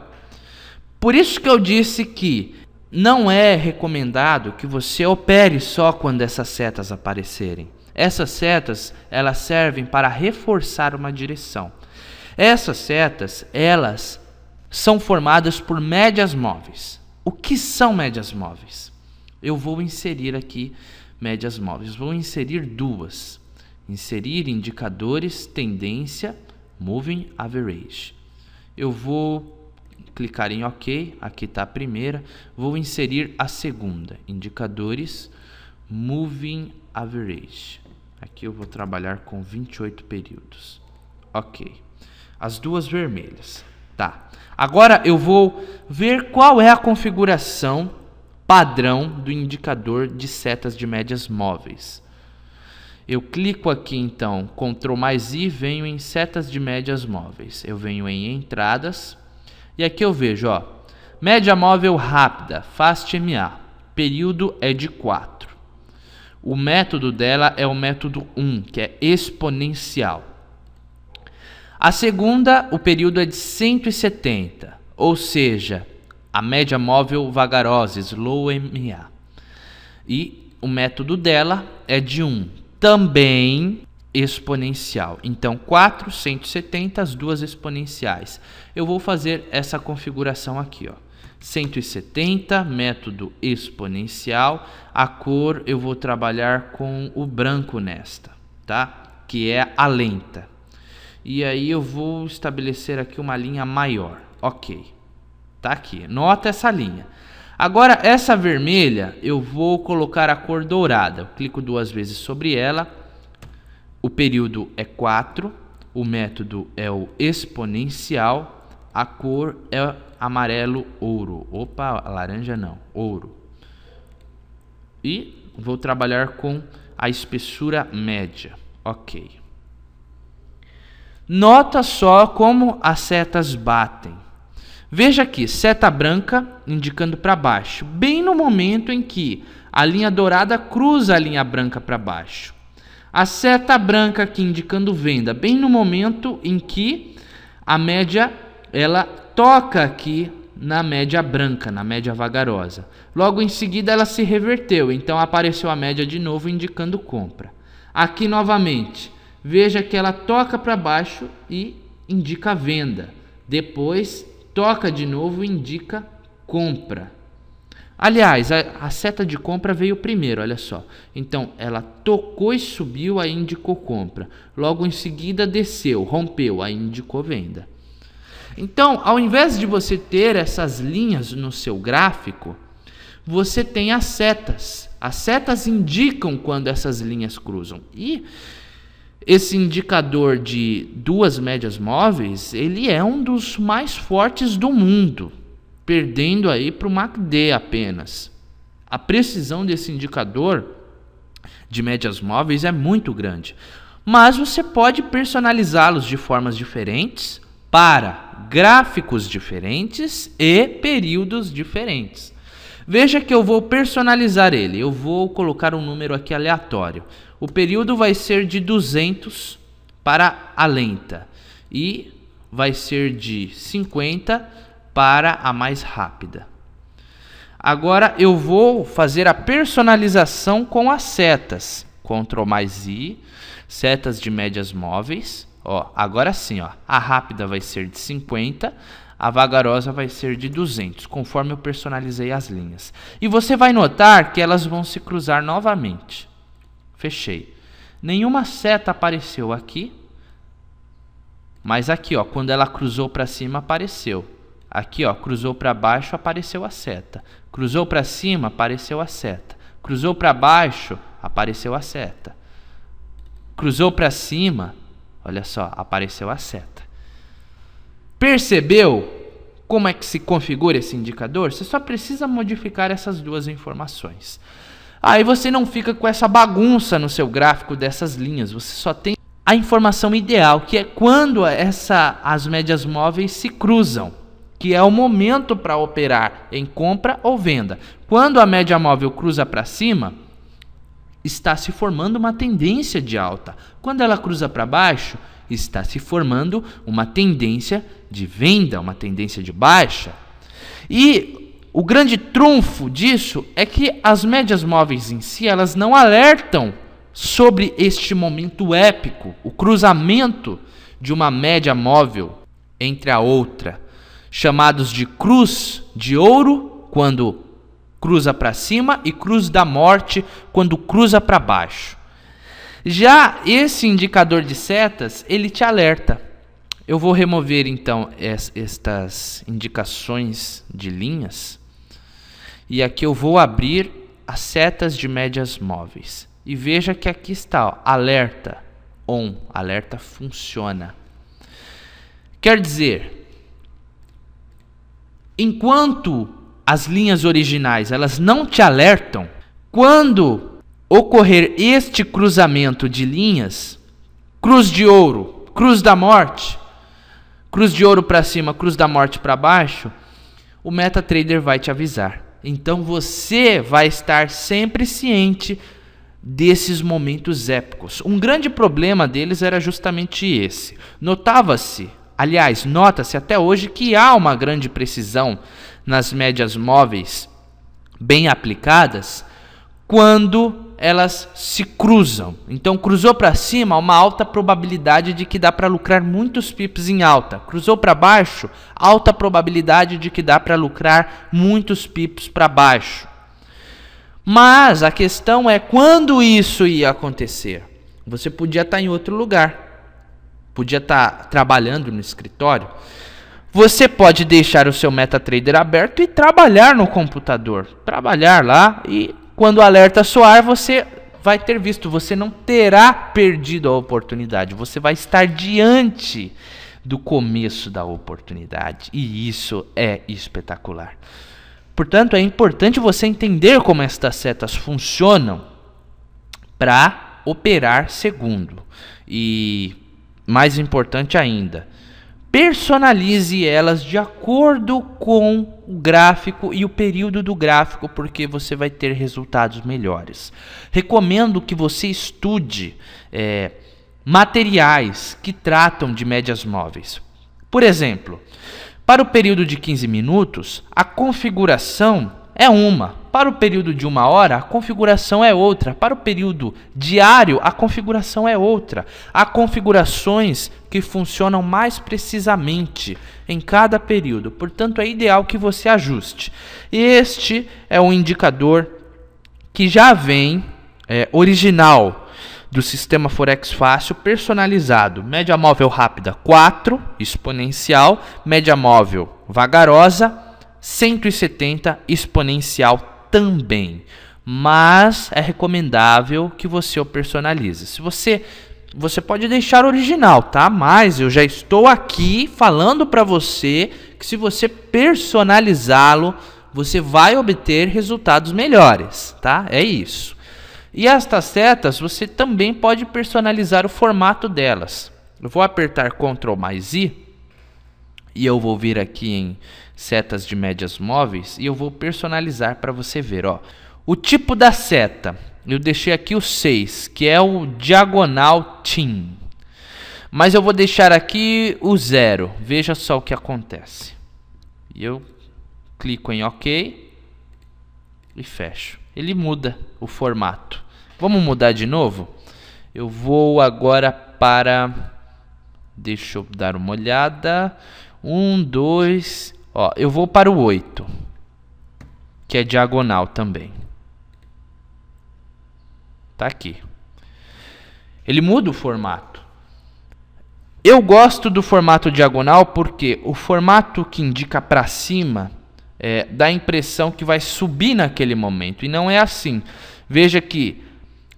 Por isso que eu disse que não é recomendado que você opere só quando essas setas aparecerem. Essas setas, elas servem para reforçar uma direção. Essas setas, elas são formadas por médias móveis. O que são médias móveis? Eu vou inserir aqui médias móveis. Vou inserir duas. Inserir indicadores, tendência, moving average. Eu vou clicar em OK. Aqui está a primeira. Vou inserir a segunda. Indicadores, moving average. Aqui eu vou trabalhar com 28 períodos. Ok. As duas vermelhas. Tá. Agora eu vou ver qual é a configuração padrão do indicador de setas de médias móveis. Eu clico aqui então, Ctrl mais I, venho em setas de médias móveis. Eu venho em entradas e aqui eu vejo, ó, média móvel rápida, Fast MA, período é de 4. O método dela é o método 1, que é exponencial. A segunda, o período é de 170, ou seja, a média móvel vagarosa, Slow MA. E o método dela é de 1, também exponencial. Então, 4, 170, as duas exponenciais. Eu vou fazer essa configuração aqui, ó. 170, método exponencial. A cor eu vou trabalhar com o branco nesta, tá? Que é a lenta. E aí eu vou estabelecer aqui uma linha maior. Ok. Tá aqui. Nota essa linha. Agora essa vermelha eu vou colocar a cor dourada. Eu clico duas vezes sobre ela. O período é 4. O método é o exponencial. A cor é amarelo ouro. Opa, laranja não, ouro. E vou trabalhar com a espessura média. Ok. Nota só como as setas batem. Veja aqui, seta branca indicando para baixo, bem no momento em que a linha dourada cruza a linha branca para baixo. A seta branca aqui indicando venda, bem no momento em que a média ela toca aqui na média branca, na média vagarosa. Logo em seguida ela se reverteu, então apareceu a média de novo indicando compra. Aqui novamente, veja que ela toca para baixo e indica venda. Depois toca de novo e indica compra. Aliás, a seta de compra veio primeiro, olha só. Então ela tocou e subiu, aí indicou compra. Logo em seguida desceu, rompeu, aí indicou venda. Então, ao invés de você ter essas linhas no seu gráfico, você tem as setas. As setas indicam quando essas linhas cruzam. E esse indicador de duas médias móveis, ele é um dos mais fortes do mundo, perdendo aí para o MACD apenas. A precisão desse indicador de médias móveis é muito grande. Mas você pode personalizá-los de formas diferentes, para gráficos diferentes e períodos diferentes. Veja que eu vou personalizar ele. Eu vou colocar um número aqui aleatório. O período vai ser de 200 para a lenta e vai ser de 50 para a mais rápida. Agora eu vou fazer a personalização com as setas. Ctrl mais I, setas de médias móveis. Ó, agora sim, ó, a rápida vai ser de 50, a vagarosa vai ser de 200, conforme eu personalizei as linhas. E você vai notar que elas vão se cruzar novamente. Fechei. Nenhuma seta apareceu aqui, mas aqui, ó, quando ela cruzou para cima, apareceu. Aqui, ó, cruzou para baixo, apareceu a seta. Cruzou para cima, apareceu a seta. Cruzou para baixo, apareceu a seta. Cruzou para cima, olha só, apareceu a seta. Percebeu como é que se configura esse indicador? Você só precisa modificar essas duas informações. Aí você não fica com essa bagunça no seu gráfico dessas linhas. Você só tem a informação ideal, que é quando as médias móveis se cruzam, que é o momento para operar em compra ou venda. Quando a média móvel cruza para cima, está se formando uma tendência de alta. Quando ela cruza para baixo, está se formando uma tendência de venda, uma tendência de baixa. E o grande trunfo disso é que as médias móveis em si, elas não alertam sobre este momento épico, o cruzamento de uma média móvel entre a outra, chamados de cruz de ouro, quando cruza para cima, e cruz da morte, quando cruza para baixo. Já esse indicador de setas, ele te alerta. Eu vou remover então estas indicações de linhas e aqui eu vou abrir as setas de médias móveis. E veja que aqui está, ó, alerta on, alerta funciona. Quer dizer, enquanto as linhas originais elas não te alertam, quando ocorrer este cruzamento de linhas, cruz de ouro, cruz da morte, cruz de ouro para cima, cruz da morte para baixo, o MetaTrader vai te avisar. Então você vai estar sempre ciente desses momentos épicos. Um grande problema deles era justamente esse. Notava-se, aliás, nota-se até hoje que há uma grande precisão nas médias móveis bem aplicadas quando elas se cruzam. Então, cruzou para cima, uma alta probabilidade de que dá para lucrar muitos pips em alta. Cruzou para baixo, alta probabilidade de que dá para lucrar muitos pips para baixo. Mas a questão é quando isso ia acontecer. Você podia estar em outro lugar, podia estar trabalhando no escritório. Você pode deixar o seu MetaTrader aberto e trabalhar no computador. Trabalhar lá e quando o alerta soar, você vai ter visto, você não terá perdido a oportunidade. Você vai estar diante do começo da oportunidade. E isso é espetacular. Portanto, é importante você entender como estas setas funcionam para operar segundo. E, mais importante ainda, personalize elas de acordo com o gráfico e o período do gráfico, porque você vai ter resultados melhores. Recomendo que você estude materiais que tratam de médias móveis. Por exemplo, para o período de 15 minutos, a configuração é uma. Para o período de 1 hora, a configuração é outra. Para o período diário, a configuração é outra. Há configurações que funcionam mais precisamente em cada período. Portanto, é ideal que você ajuste. Este é um indicador que já vem original do sistema Forex Fácil, personalizado. Média móvel rápida 4, exponencial. Média móvel vagarosa 170, exponencial também. Mas é recomendável que você o personalize. Se você pode deixar original, tá? Mas eu já estou aqui falando para você que se você personalizá-lo, você vai obter resultados melhores, tá? É isso. E estas setas, você também pode personalizar o formato delas. Eu vou apertar Ctrl mais I e eu vou vir aqui em setas de médias móveis e eu vou personalizar para você ver, ó. O tipo da seta, eu deixei aqui o 6, que é o diagonal Team. Mas eu vou deixar aqui o 0. Veja só o que acontece. E eu clico em OK e fecho. Ele muda o formato. Vamos mudar de novo? Eu vou agora para Deixa eu dar uma olhada. 1, 2... Ó, eu vou para o 8, que é diagonal também. Tá aqui. Ele muda o formato. Eu gosto do formato diagonal porque o formato que indica para cima dá a impressão que vai subir naquele momento. E não é assim. Veja que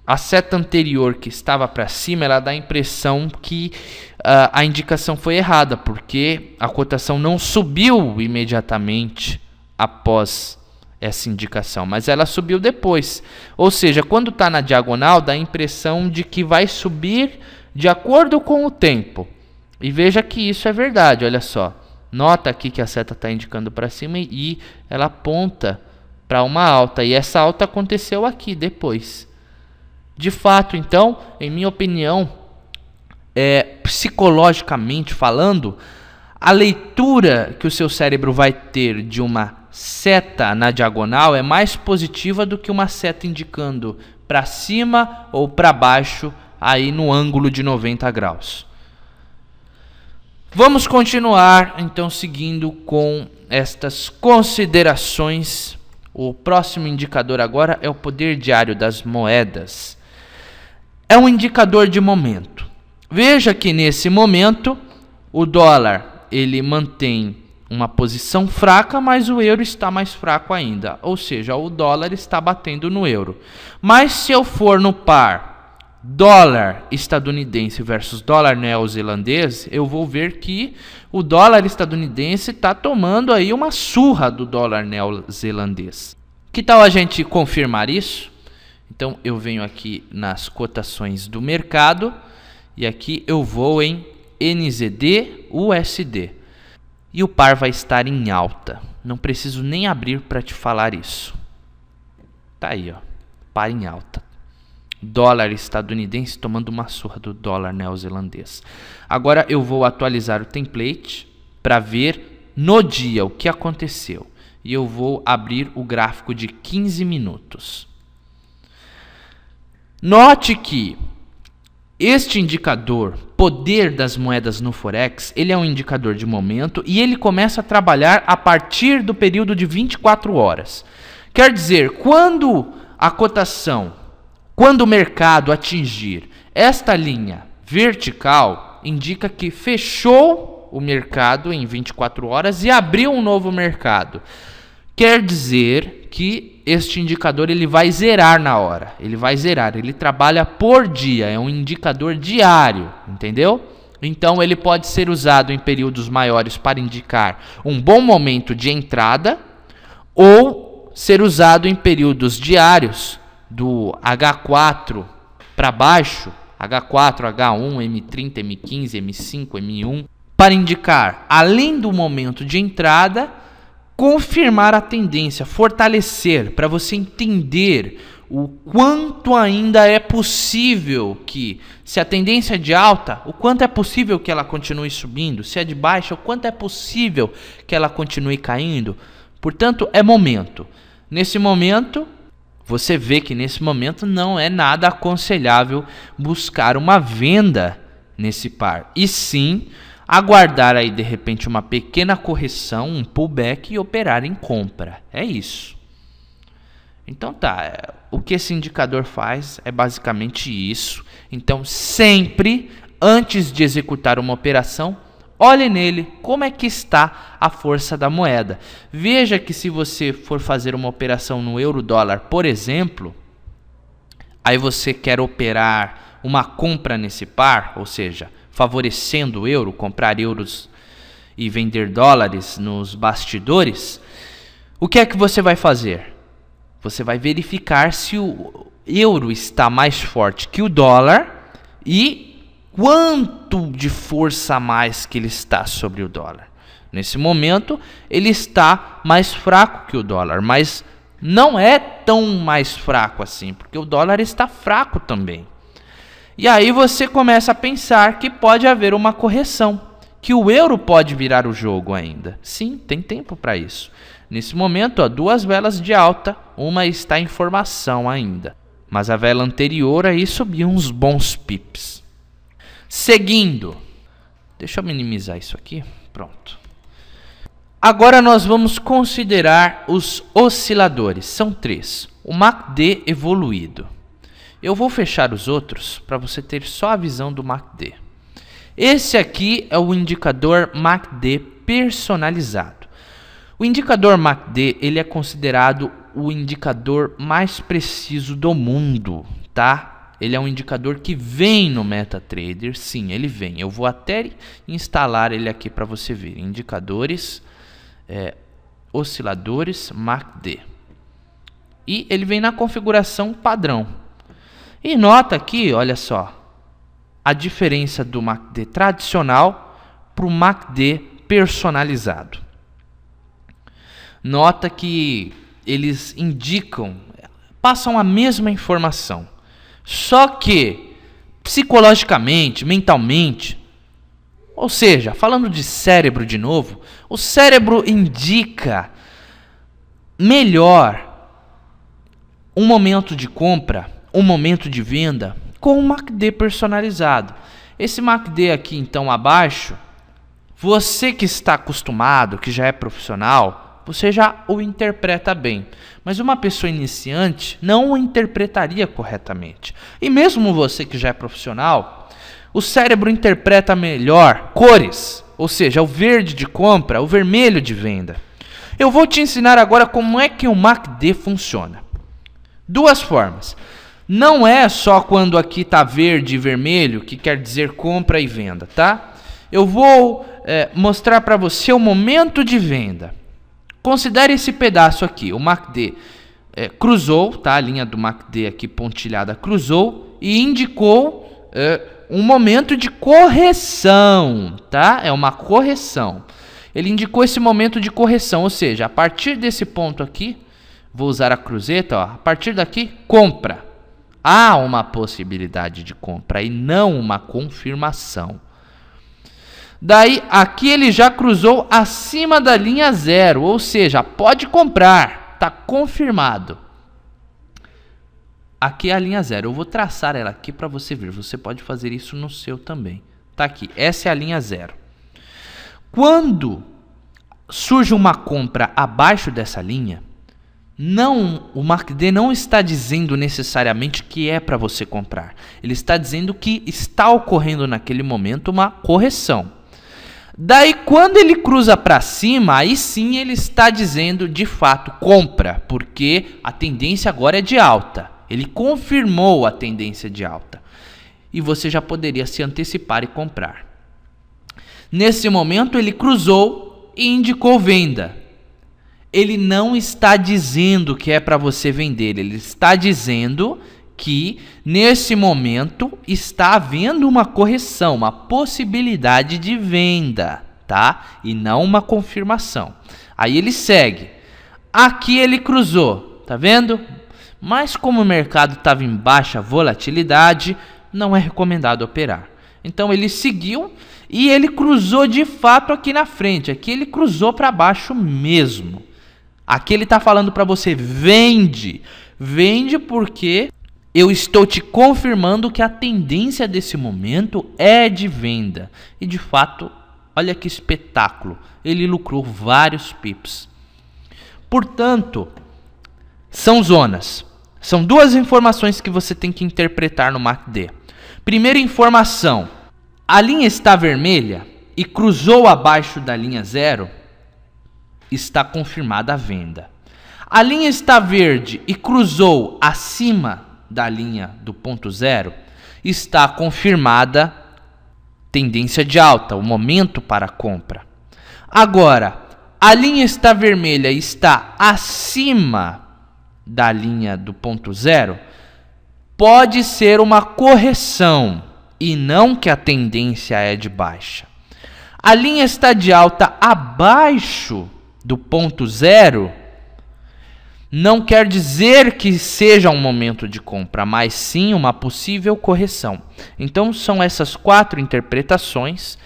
a seta anterior que estava para cima, ela dá a impressão que a indicação foi errada, porque a cotação não subiu imediatamente após essa indicação, mas ela subiu depois. Ou seja, quando está na diagonal, dá a impressão de que vai subir de acordo com o tempo. E veja que isso é verdade, olha só. Nota aqui que a seta está indicando para cima e ela aponta para uma alta. E essa alta aconteceu aqui depois. De fato, então, em minha opinião, psicologicamente falando, a leitura que o seu cérebro vai ter de uma seta na diagonal é mais positiva do que uma seta indicando para cima ou para baixo aí no ângulo de 90 graus. Vamos continuar então seguindo com estas considerações. O próximo indicador agora é o poder diário das moedas. É um indicador de momento. Veja que nesse momento o dólar ele mantém uma posição fraca, mas o euro está mais fraco ainda. Ou seja, o dólar está batendo no euro. Mas se eu for no par dólar estadunidense versus dólar neozelandês, eu vou ver que o dólar estadunidense está tomando aí uma surra do dólar neozelandês. Que tal a gente confirmar isso? Então eu venho aqui nas cotações do mercado e aqui eu vou em NZD USD. E o par vai estar em alta. Não preciso nem abrir para te falar isso. Tá aí, ó. Par em alta. Dólar estadunidense tomando uma surra do dólar neozelandês. Agora eu vou atualizar o template para ver no dia o que aconteceu. E eu vou abrir o gráfico de 15 minutos. Note que este indicador, poder das moedas no Forex, ele é um indicador de momento e ele começa a trabalhar a partir do período de 24 horas. Quer dizer, quando a cotação, quando o mercado atingir esta linha vertical, indica que fechou o mercado em 24 horas e abriu um novo mercado. Quer dizer que este indicador ele vai zerar na hora. Ele vai zerar, ele trabalha por dia, é um indicador diário, entendeu? Então ele pode ser usado em períodos maiores para indicar um bom momento de entrada ou ser usado em períodos diários do H4 para baixo, H4, H1, M30, M15, M5, M1, para indicar, além do momento de entrada, confirmar a tendência, fortalecer, para você entender o quanto ainda é possível que, se a tendência é de alta, o quanto é possível que ela continue subindo, se é de baixa, o quanto é possível que ela continue caindo. Portanto, é momento. Nesse momento, você vê que nesse momento não é nada aconselhável buscar uma venda nesse par, e sim aguardar aí de repente uma pequena correção, um pullback e operar em compra. É isso. Então tá, o que esse indicador faz é basicamente isso. Então sempre antes de executar uma operação, olhe nele como é que está a força da moeda. Veja que se você for fazer uma operação no euro-dólar, por exemplo, aí você quer operar uma compra nesse par, ou seja, favorecendo o euro, comprar euros e vender dólares nos bastidores, o que é que você vai fazer? Você vai verificar se o euro está mais forte que o dólar e quanto de força a mais que ele está sobre o dólar. Nesse momento, ele está mais fraco que o dólar, mas não é tão mais fraco assim, porque o dólar está fraco também. E aí você começa a pensar que pode haver uma correção, que o euro pode virar o jogo ainda. Sim, tem tempo para isso. Nesse momento, ó, duas velas de alta, uma está em formação ainda, mas a vela anterior aí subiu uns bons pips. Seguindo, Deixa eu minimizar isso aqui. Pronto. Agora nós vamos considerar os osciladores. São 3. O MACD evoluído. Eu vou fechar os outros para você ter só a visão do MACD. Esse aqui é o indicador MACD personalizado. O indicador MACD ele é considerado o indicador mais preciso do mundo, tá? Ele é um indicador que vem no MetaTrader, sim, ele vem. Eu vou até instalar ele aqui para você ver. Indicadores, osciladores MACD. E ele vem na configuração padrão. E nota aqui, olha só, a diferença do MACD tradicional para o MACD personalizado. Nota que eles indicam, passam a mesma informação, só que psicologicamente, mentalmente, ou seja, falando de cérebro de novo, o cérebro indica melhor um momento de compra, um momento de venda com um MACD personalizado. Esse MACD aqui então abaixo, você que está acostumado, que já é profissional, você já o interpreta bem. Mas uma pessoa iniciante não o interpretaria corretamente. E mesmo você que já é profissional, o cérebro interpreta melhor cores, ou seja, o verde de compra, o vermelho de venda. Eu vou te ensinar agora como é que o MACD funciona. Duas formas. Não é só quando aqui está verde e vermelho, que quer dizer compra e venda, tá? Eu vou mostrar para você o momento de venda. Considere esse pedaço aqui, o MACD cruzou, tá? A linha do MACD aqui pontilhada cruzou e indicou um momento de correção, tá? É uma correção. Ele indicou esse momento de correção, ou seja, a partir desse ponto aqui, vou usar a cruzeta, ó, a partir daqui, compra. Há uma possibilidade de compra e não uma confirmação. Daí, aqui ele já cruzou acima da linha 0, ou seja, pode comprar, está confirmado. Aqui é a linha 0, eu vou traçar ela aqui para você ver, você pode fazer isso no seu também. Tá aqui, essa é a linha 0. Quando surge uma compra abaixo dessa linha, o MACD não está dizendo necessariamente que é para você comprar. Ele está dizendo que está ocorrendo naquele momento uma correção. Daí, quando ele cruza para cima, aí sim ele está dizendo de fato compra, porque a tendência agora é de alta. Ele confirmou a tendência de alta. E você já poderia se antecipar e comprar. Nesse momento ele cruzou e indicou venda. Ele não está dizendo que é para você vender, ele está dizendo que nesse momento está havendo uma correção, uma possibilidade de venda, tá? E não uma confirmação. Aí ele segue. Aqui ele cruzou, tá vendo? Mas como o mercado estava em baixa volatilidade, não é recomendado operar. Então ele seguiu e ele cruzou de fato aqui na frente. Aqui ele cruzou para baixo mesmo. Aqui ele está falando para você, vende. Vende porque eu estou te confirmando que a tendência desse momento é de venda. E de fato, olha que espetáculo. Ele lucrou vários pips. Portanto, são zonas. São duas informações que você tem que interpretar no MACD. Primeira informação. A linha está vermelha e cruzou abaixo da linha 0. Está confirmada a venda. A linha está verde e cruzou acima da linha do ponto 0, está confirmada tendência de alta, o momento para a compra. Agora, a linha está vermelha e está acima da linha do ponto 0, pode ser uma correção e não que a tendência é de baixa. A linha está de alta abaixo do ponto 0, não quer dizer que seja um momento de compra, mas sim uma possível correção. Então são essas 4 interpretações.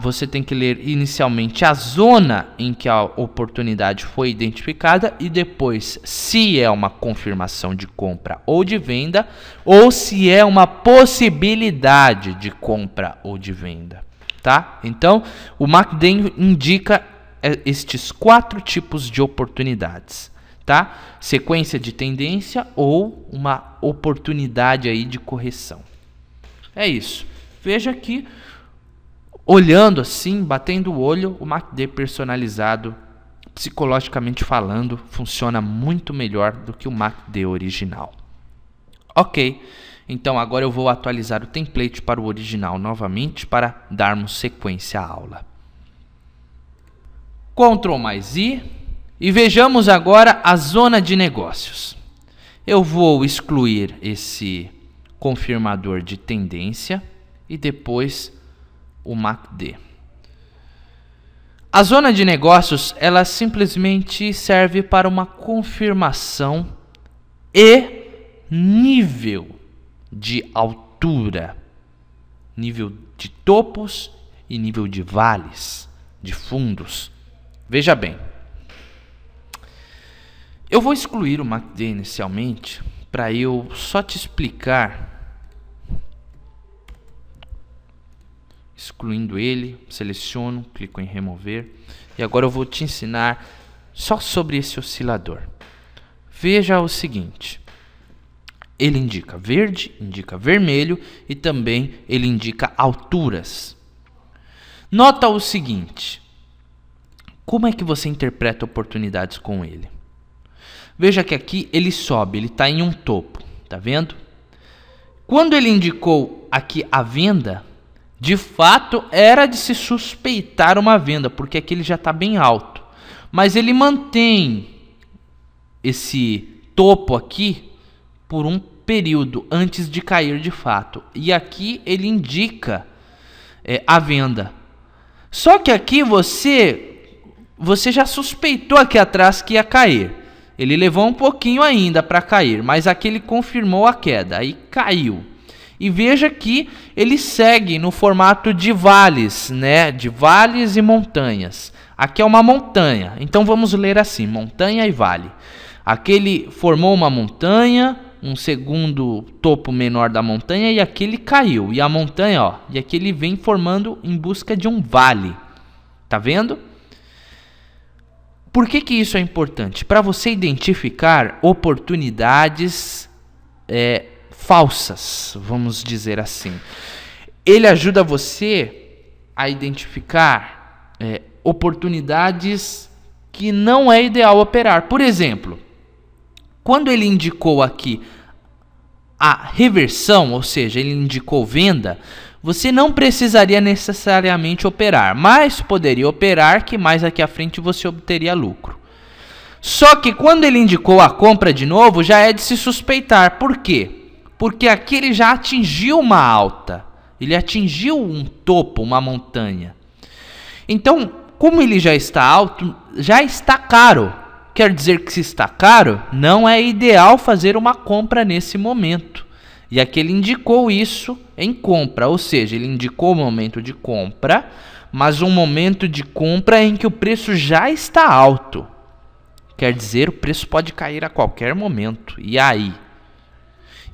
Você tem que ler inicialmente a zona em que a oportunidade foi identificada e depois se é uma confirmação de compra ou de venda ou se é uma possibilidade de compra ou de venda. tá? Então, o MACD indica estes 4 tipos de oportunidades, tá? Sequência de tendência ou uma oportunidade aí de correção. É isso. Veja que, olhando assim, batendo o olho, o MACD personalizado, psicologicamente falando, funciona muito melhor do que o MACD original. Ok, então agora eu vou atualizar o template para o original novamente para darmos sequência à aula. Ctrl mais I e vejamos agora a zona de negócios. Eu vou excluir esse confirmador de tendência e depois o MACD. A zona de negócios, ela simplesmente serve para uma confirmação e nível de altura, nível de topos e nível de vales, de fundos. Veja bem, eu vou excluir o MACD inicialmente para eu só te explicar. Excluindo ele, seleciono, clico em remover e agora eu vou te ensinar só sobre esse oscilador. Veja o seguinte, ele indica verde, indica vermelho e também ele indica alturas. Nota o seguinte, como é que você interpreta oportunidades com ele? Veja que aqui ele sobe, ele está em um topo, tá vendo? Quando ele indicou aqui a venda, de fato, era de se suspeitar uma venda, porque aqui ele já está bem alto. Mas ele mantém esse topo aqui por um período antes de cair de fato. E aqui ele indica a venda. Só que aqui você já suspeitou aqui atrás que ia cair. Ele levou um pouquinho ainda para cair, mas aqui ele confirmou a queda, aí caiu. E veja que ele segue no formato de vales, né? De vales e montanhas. Aqui é uma montanha, então vamos ler assim, montanha e vale. Aqui ele formou uma montanha, um segundo topo menor da montanha e aqui ele caiu. E a montanha, ó, e aqui ele vem formando em busca de um vale. Tá vendo? Por que isso é importante? Para você identificar oportunidades falsas, vamos dizer assim. Ele ajuda você a identificar oportunidades que não é ideal operar. Por exemplo, quando ele indicou aqui a reversão, ou seja, ele indicou venda, você não precisaria necessariamente operar, mas poderia operar que mais aqui à frente você obteria lucro. Só que quando ele indicou a compra de novo, já é de se suspeitar. Por quê? Porque aqui ele já atingiu uma alta, ele atingiu um topo, uma montanha. Então, como ele já está alto, já está caro. Quer dizer que se está caro, não é ideal fazer uma compra nesse momento. E aqui ele indicou isso em compra, ou seja, ele indicou o momento de compra, mas um momento de compra em que o preço já está alto. Quer dizer, o preço pode cair a qualquer momento. E aí?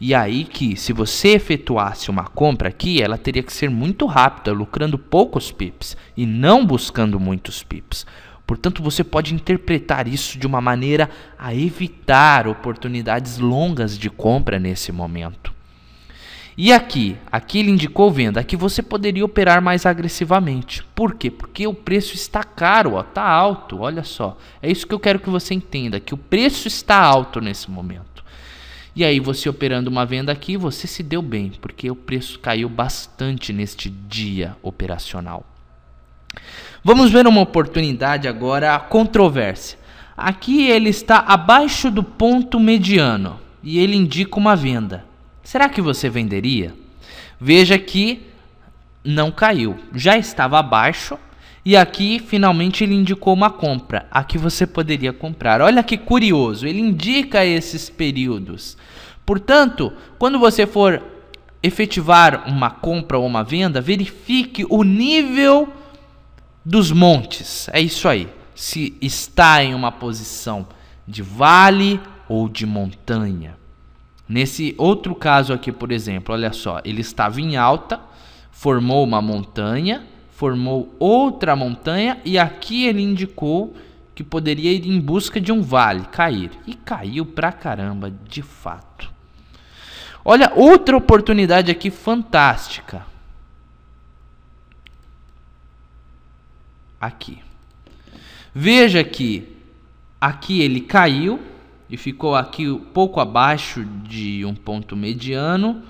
E aí que, se você efetuasse uma compra aqui, ela teria que ser muito rápida, lucrando poucos pips e não buscando muitos pips. Portanto, você pode interpretar isso de uma maneira a evitar oportunidades longas de compra nesse momento. E aqui ele indicou venda. Aqui você poderia operar mais agressivamente. Por quê? Porque o preço está caro, está alto, olha só. É isso que eu quero que você entenda, que o preço está alto nesse momento. E aí você operando uma venda aqui, você se deu bem, porque o preço caiu bastante neste dia operacional. Vamos ver uma oportunidade agora, a controvérsia. Aqui ele está abaixo do ponto mediano e ele indica uma venda. Será que você venderia? Veja que não caiu, já estava abaixo e aqui finalmente ele indicou uma compra. Aqui você poderia comprar. Olha que curioso, ele indica esses períodos. Portanto, quando você for efetivar uma compra ou uma venda, verifique o nível dos montes. É isso aí. Se está em uma posição de vale ou de montanha. Nesse outro caso aqui, por exemplo, olha só, ele estava em alta, formou uma montanha, formou outra montanha e aqui ele indicou que poderia ir em busca de um vale, cair. E caiu pra caramba, de fato. Olha, outra oportunidade aqui fantástica. Aqui. Veja que aqui ele caiu e ficou aqui um pouco abaixo de um ponto mediano.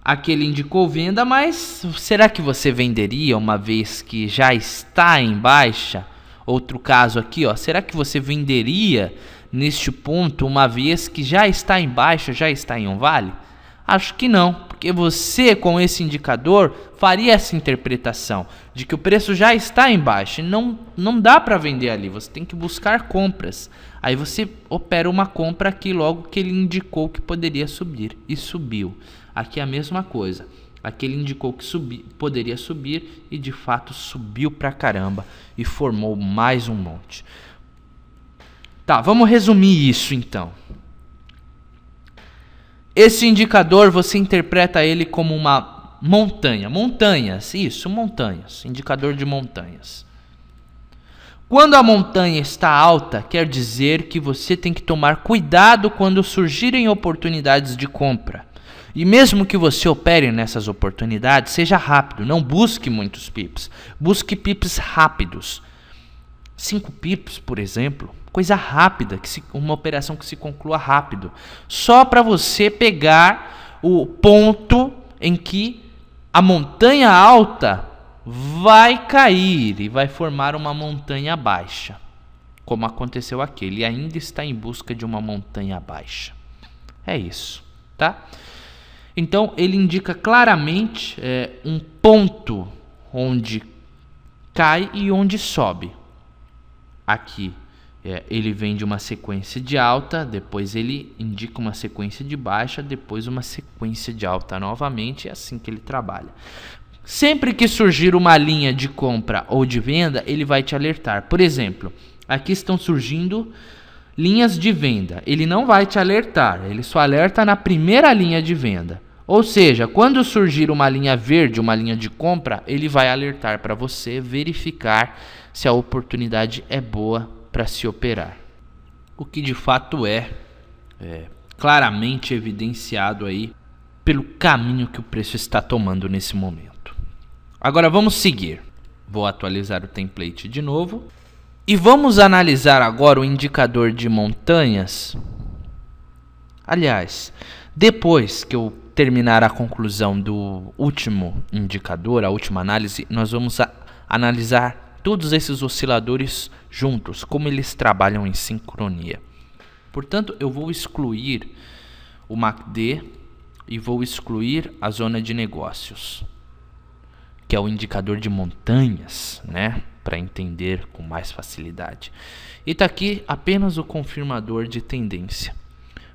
Aqui ele indicou venda, mas será que você venderia uma vez que já está em baixa? Outro caso aqui, ó, será que você venderia neste ponto uma vez que já está em baixa, já está em um vale? Acho que não, porque você com esse indicador faria essa interpretação de que o preço já está em baixa e não dá para vender ali, você tem que buscar compras. Aí você opera uma compra aqui logo que ele indicou que poderia subir e subiu. Aqui é a mesma coisa. Aqui ele indicou que poderia subir e de fato subiu pra caramba e formou mais um monte. Tá, vamos resumir isso então. Esse indicador você interpreta ele como uma montanha. Montanhas, isso, montanhas. Indicador de montanhas. Quando a montanha está alta, quer dizer que você tem que tomar cuidado quando surgirem oportunidades de compra. E mesmo que você opere nessas oportunidades, seja rápido, não busque muitos pips. Busque pips rápidos. 5 pips, por exemplo, coisa rápida, uma operação que se conclua rápido. Só para você pegar o ponto em que a montanha alta vai cair e vai formar uma montanha baixa. Como aconteceu aqui, ele ainda está em busca de uma montanha baixa. É isso, tá? Então, ele indica claramente um ponto onde cai e onde sobe. Aqui, ele vem de uma sequência de alta, depois ele indica uma sequência de baixa, depois uma sequência de alta novamente, é assim que ele trabalha. Sempre que surgir uma linha de compra ou de venda, ele vai te alertar. Por exemplo, aqui estão surgindo linhas de venda. Ele não vai te alertar, ele só alerta na primeira linha de venda. Ou seja, quando surgir uma linha verde, uma linha de compra, ele vai alertar para você verificar se a oportunidade é boa para se operar. O que de fato é claramente evidenciado aí pelo caminho que o preço está tomando nesse momento. Agora vamos seguir. Vou atualizar o template de novo. E vamos analisar agora o indicador de montanhas. Aliás, depois que eu terminar a conclusão do último indicador, a última análise, nós vamos analisar todos esses osciladores juntos, como eles trabalham em sincronia. Portanto, eu vou excluir o MACD e vou excluir a zona de negócios, que é o indicador de montanhas, né? Para entender com mais facilidade. E está aqui apenas o confirmador de tendência.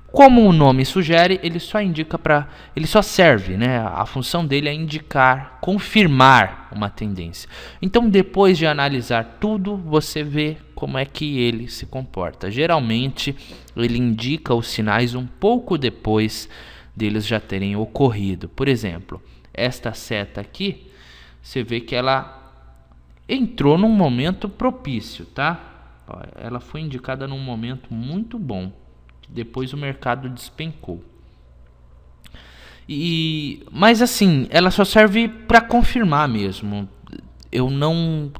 Como o nome sugere, ele só serve, né? A função dele é indicar, confirmar uma tendência. Então, depois de analisar tudo, você vê como é que ele se comporta. Geralmente, ele indica os sinais um pouco depois deles já terem ocorrido. Por exemplo, esta seta aqui, você vê que ela entrou num momento propício, tá? Ela foi indicada num momento muito bom. Depois o mercado despencou. Mas assim, ela só serve para confirmar mesmo. Eu não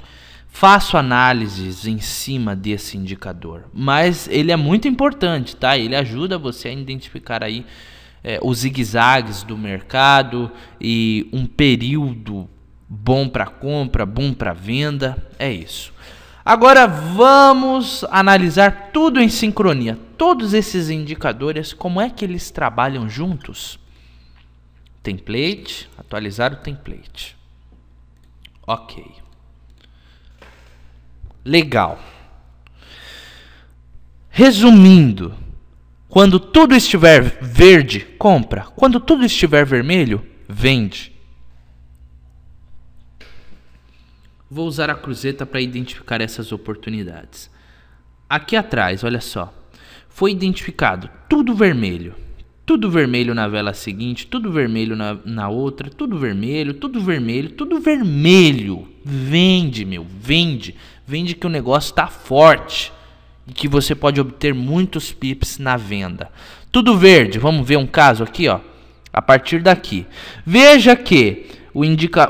faço análises em cima desse indicador, mas ele é muito importante, tá? Ele ajuda você a identificar aí os zigue-zagues do mercado e um período bom para compra, bom para venda. É isso. Agora vamos analisar tudo em sincronia. Todos esses indicadores, como é que eles trabalham juntos? Template, atualizar o template. Ok. Legal. Resumindo, quando tudo estiver verde, compra. Quando tudo estiver vermelho, vende. Vou usar a cruzeta para identificar essas oportunidades. Aqui atrás, olha só, foi identificado tudo vermelho. tudo vermelho na vela seguinte, tudo vermelho na outra, tudo vermelho, tudo vermelho, tudo vermelho. Vende, meu, vende. Vende que o negócio tá forte e que você pode obter muitos pips na venda. Tudo verde, vamos ver um caso aqui, ó. A partir daqui. Veja que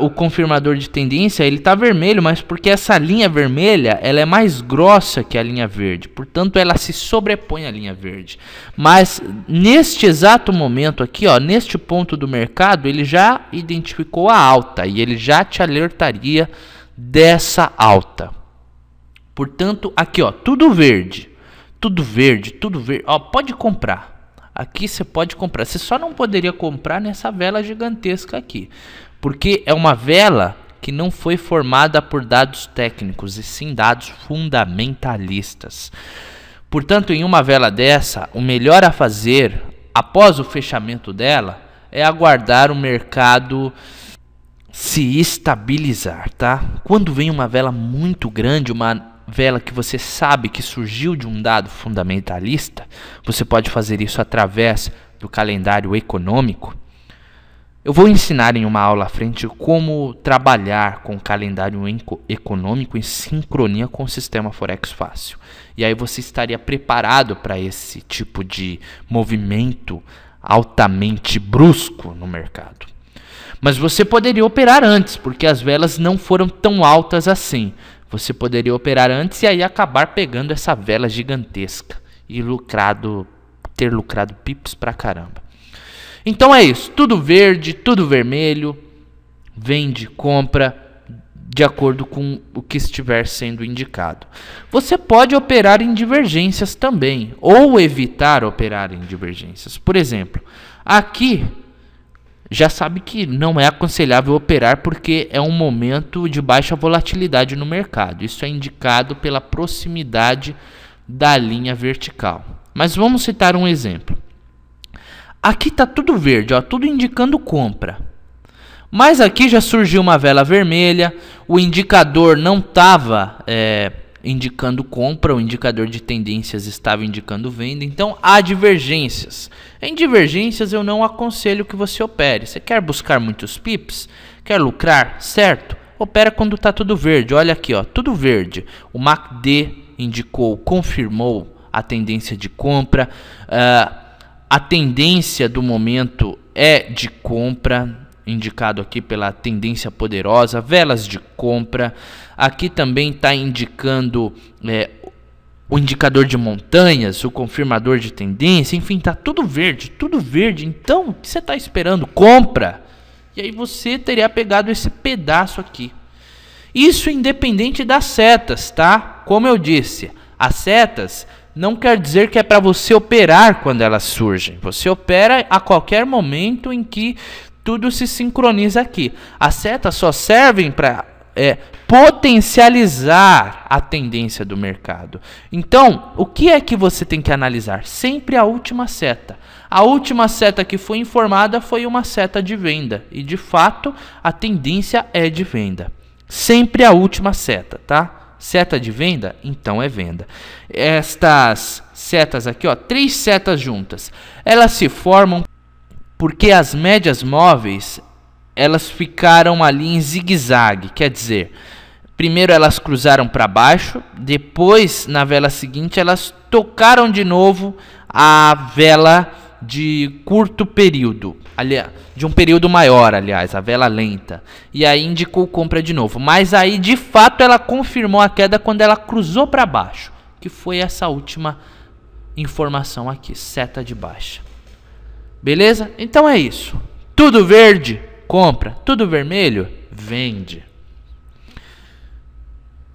o confirmador de tendência, ele tá vermelho, mas porque essa linha vermelha, ela é mais grossa que a linha verde. Portanto, ela se sobrepõe à linha verde. Mas neste exato momento aqui, ó, neste ponto do mercado, ele já identificou a alta e ele já te alertaria dessa alta. Portanto, aqui, ó, tudo verde. Tudo verde, tudo verde. Ó, pode comprar. Aqui você pode comprar. Você só não poderia comprar nessa vela gigantesca aqui. Porque é uma vela que não foi formada por dados técnicos, e sim dados fundamentalistas. Portanto, em uma vela dessa, o melhor a fazer, após o fechamento dela, é aguardar o mercado se estabilizar, tá? Quando vem uma vela muito grande, uma vela que você sabe que surgiu de um dado fundamentalista, você pode fazer isso através do calendário econômico. Eu vou ensinar em uma aula à frente como trabalhar com o calendário econômico em sincronia com o sistema Forex Fácil. E aí você estaria preparado para esse tipo de movimento altamente brusco no mercado. Mas você poderia operar antes, porque as velas não foram tão altas assim. Você poderia operar antes e aí acabar pegando essa vela gigantesca e ter lucrado pips pra caramba. Então é isso, tudo verde, tudo vermelho, vende, compra, de acordo com o que estiver sendo indicado. Você pode operar em divergências também, ou evitar operar em divergências. Por exemplo, aqui já sabe que não é aconselhável operar porque é um momento de baixa volatilidade no mercado. Isso é indicado pela proximidade da linha vertical. Mas vamos citar um exemplo. Aqui está tudo verde, ó, tudo indicando compra. Mas aqui já surgiu uma vela vermelha, o indicador não estava indicando compra, o indicador de tendências estava indicando venda, então há divergências. Em divergências eu não aconselho que você opere. Você quer buscar muitos pips? Quer lucrar? Certo? Opera quando está tudo verde. Olha aqui, ó, tudo verde. O MACD indicou, confirmou a tendência de compra. A tendência do momento é de compra, indicado aqui pela tendência poderosa, velas de compra. Aqui também está indicando o indicador de montanhas, o confirmador de tendência, enfim, está tudo verde, tudo verde. Então, o que você está esperando? Compra! E aí você teria pegado esse pedaço aqui. Isso independente das setas, tá? Como eu disse, as setas não quer dizer que é para você operar quando elas surgem. Você opera a qualquer momento em que tudo se sincroniza aqui. As setas só servem para potencializar a tendência do mercado. Então, o que é que você tem que analisar? Sempre a última seta. A última seta que foi informada foi uma seta de venda. E, de fato, a tendência é de venda. Sempre a última seta, tá? Seta de venda, então é venda. Estas setas aqui, ó, 3 setas juntas, elas se formam porque as médias móveis, elas ficaram ali em zigue-zague, quer dizer, primeiro elas cruzaram para baixo, depois na vela seguinte elas tocaram de novo a vela de curto período, aliás, de um período maior, aliás, a vela lenta, e aí indicou compra de novo, mas aí de fato ela confirmou a queda quando ela cruzou para baixo, que foi essa última informação aqui, seta de baixa. Beleza? Então é isso, tudo verde, compra, tudo vermelho, vende.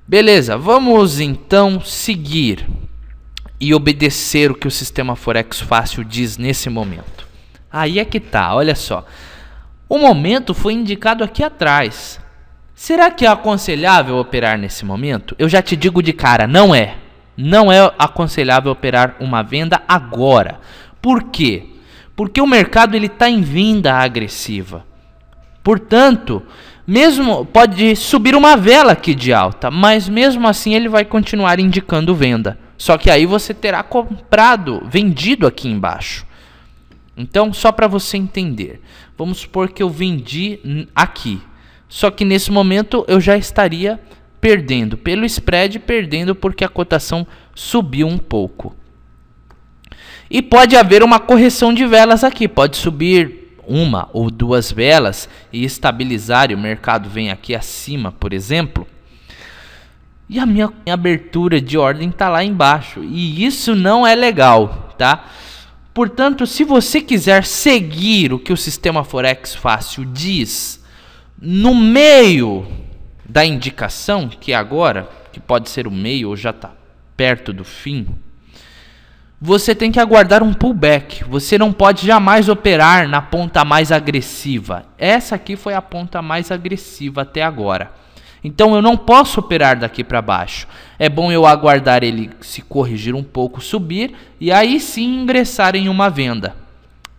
Beleza, vamos então seguir e obedecer o que o sistema Forex Fácil diz nesse momento. Aí é que tá, olha só. O momento foi indicado aqui atrás. Será que é aconselhável operar nesse momento? Eu já te digo de cara, não é. Não é aconselhável operar uma venda agora. Por quê? Porque o mercado está em venda agressiva. Portanto, mesmo pode subir uma vela aqui de alta, mas mesmo assim ele vai continuar indicando venda. Só que aí você terá vendido aqui embaixo. Então, só para você entender, vamos supor que eu vendi aqui, só que nesse momento eu já estaria perdendo pelo spread, perdendo porque a cotação subiu um pouco. E pode haver uma correção de velas aqui, pode subir uma ou duas velas e estabilizar, e o mercado vem aqui acima, por exemplo. E a minha abertura de ordem está lá embaixo, e isso não é legal, tá? Portanto, se você quiser seguir o que o sistema Forex Fácil diz, no meio da indicação, que é agora, que pode ser o meio ou já está perto do fim, você tem que aguardar um pullback. Você não pode jamais operar na ponta mais agressiva. Essa aqui foi a ponta mais agressiva até agora. Então eu não posso operar daqui para baixo. É bom eu aguardar ele se corrigir um pouco, subir e aí sim ingressar em uma venda.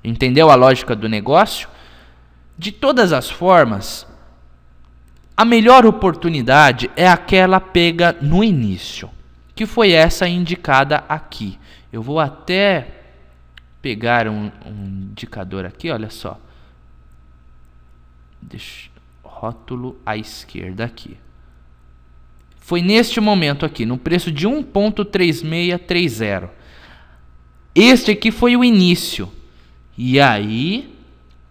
Entendeu a lógica do negócio? De todas as formas, a melhor oportunidade é aquela pega no início, que foi essa indicada aqui. Eu vou até pegar um indicador aqui, olha só. Rótulo à esquerda aqui. Foi neste momento aqui, no preço de 1.3630. Este aqui foi o início. E aí,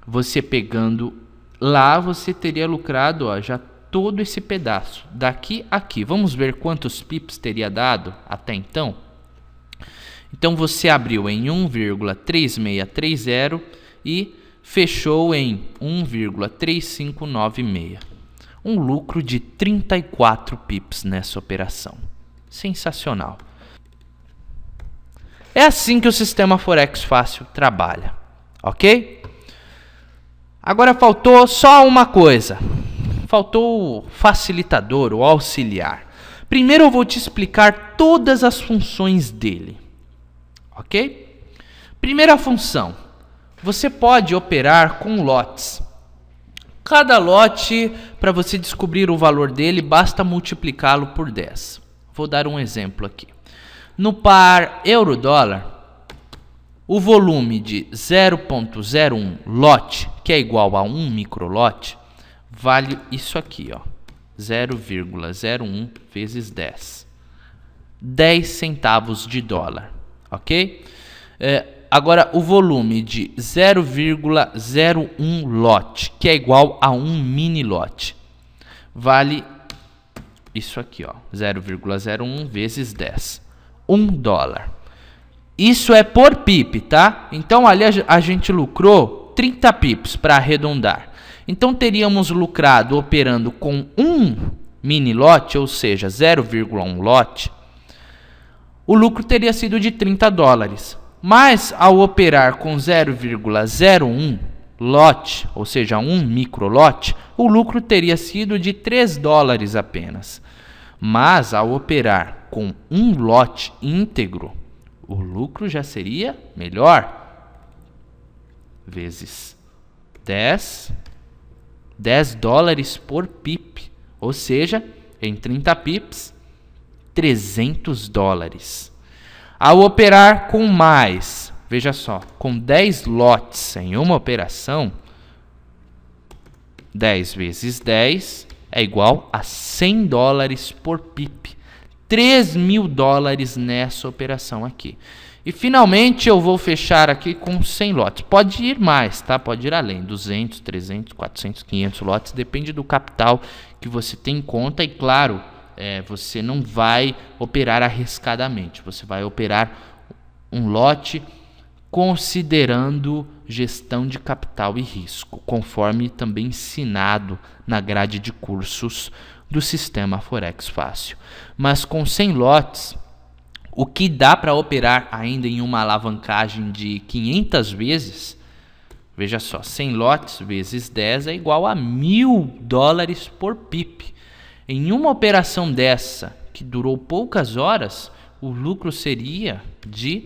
você pegando lá, você teria lucrado, ó, já todo esse pedaço. Daqui a aqui. Vamos ver quantos pips teria dado até então? Então, você abriu em 1,3630 e fechou em 1,3596. Um lucro de 34 pips nessa operação. Sensacional. É assim que o sistema Forex Fácil trabalha, ok? Agora faltou só uma coisa. Faltou o facilitador, o auxiliar. Primeiro eu vou te explicar todas as funções dele, ok? Primeira função. Você pode operar com lotes. Cada lote, para você descobrir o valor dele, basta multiplicá-lo por 10. Vou dar um exemplo aqui. No par euro-dólar, o volume de 0,01 lote, que é igual a 1 microlote, vale isso aqui, ó, 0,01 vezes 10. 10 centavos de dólar, ok? Agora, o volume de 0,01 lote, que é igual a 1 mini lote, vale isso aqui, ó, 0,01 vezes 10. 1 dólar. Isso é por pip, tá? Então, ali a gente lucrou 30 pips para arredondar. Então, teríamos lucrado operando com 1 mini lote, ou seja, 0,1 lote. O lucro teria sido de 30 dólares. Mas, ao operar com 0,01 lote, ou seja, 1 microlote, o lucro teria sido de 3 dólares apenas. Mas, ao operar com um lote íntegro, o lucro já seria melhor. Vezes 10 dólares por pip. Ou seja, em 30 pips, 300 dólares. Ao operar com mais, veja só, com 10 lotes em uma operação, 10 vezes 10 é igual a 100 dólares por pip. 3.000 dólares nessa operação aqui. E finalmente eu vou fechar aqui com 100 lotes. Pode ir mais, tá? Pode ir além, 200, 300, 400, 500 lotes, depende do capital que você tem em conta. E claro, você não vai operar arriscadamente, você vai operar um lote considerando gestão de capital e risco, conforme também ensinado na grade de cursos do sistema Forex Fácil. Mas com 100 lotes, o que dá para operar ainda em uma alavancagem de 500 vezes, veja só, 100 lotes vezes 10 é igual a 1.000 dólares por pip. Em uma operação dessa, que durou poucas horas, o lucro seria de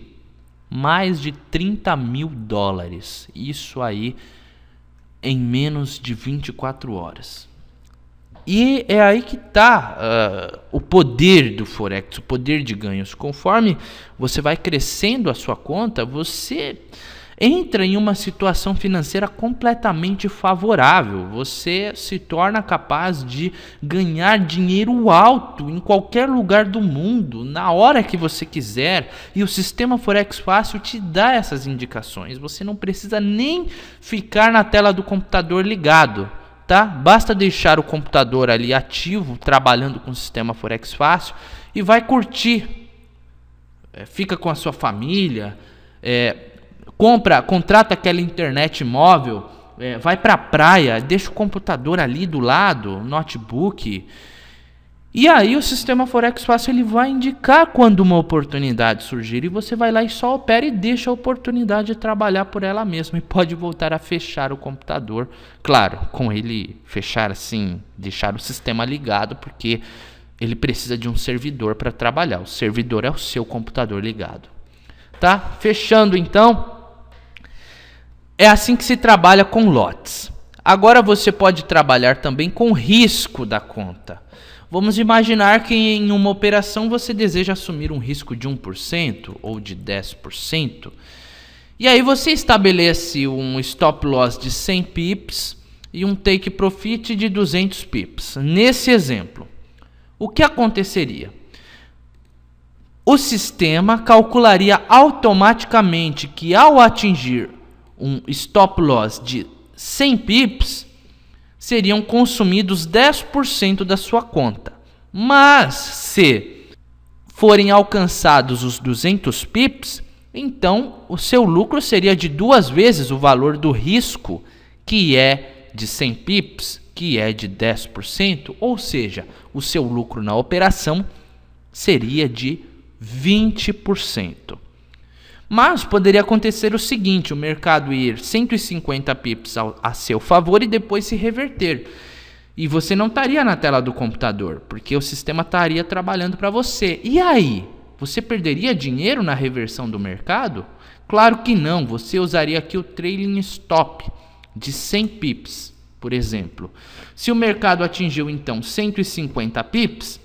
mais de 30.000 dólares. Isso aí em menos de 24 horas. E é aí que está o poder do Forex, o poder de ganhos. Conforme você vai crescendo a sua conta, você entra em uma situação financeira completamente favorável. Você se torna capaz de ganhar dinheiro alto em qualquer lugar do mundo, na hora que você quiser. E o sistema Forex Fácil te dá essas indicações. Você não precisa nem ficar na tela do computador ligado, tá? Basta deixar o computador ali ativo, trabalhando com o sistema Forex Fácil, e vai curtir. Fica com a sua família, contrata aquela internet móvel, vai para a praia, deixa o computador ali do lado, notebook. E aí o sistema Forex Fácil ele vai indicar quando uma oportunidade surgir, e você vai lá e só opera e deixa a oportunidade de trabalhar por ela mesma, e pode voltar a fechar o computador. Claro, com ele fechar assim, deixar o sistema ligado, porque ele precisa de um servidor para trabalhar. O servidor é o seu computador ligado. Tá? Fechando então. É assim que se trabalha com lotes. Agora você pode trabalhar também com risco da conta. Vamos imaginar que em uma operação você deseja assumir um risco de 1% ou de 10%. E aí você estabelece um stop loss de 100 pips e um take profit de 200 pips. Nesse exemplo, o que aconteceria? O sistema calcularia automaticamente que ao atingir um stop loss de 100 pips, seriam consumidos 10% da sua conta. Mas se forem alcançados os 200 pips, então o seu lucro seria de 2 vezes o valor do risco, que é de 100 pips, que é de 10%, ou seja, o seu lucro na operação seria de 20%. Mas poderia acontecer o seguinte, o mercado ir 150 pips a seu favor e depois se reverter. E você não estaria na tela do computador, porque o sistema estaria trabalhando para você. E aí? Você perderia dinheiro na reversão do mercado? Claro que não, você usaria aqui o trailing stop de 100 pips, por exemplo. Se o mercado atingiu então 150 pips,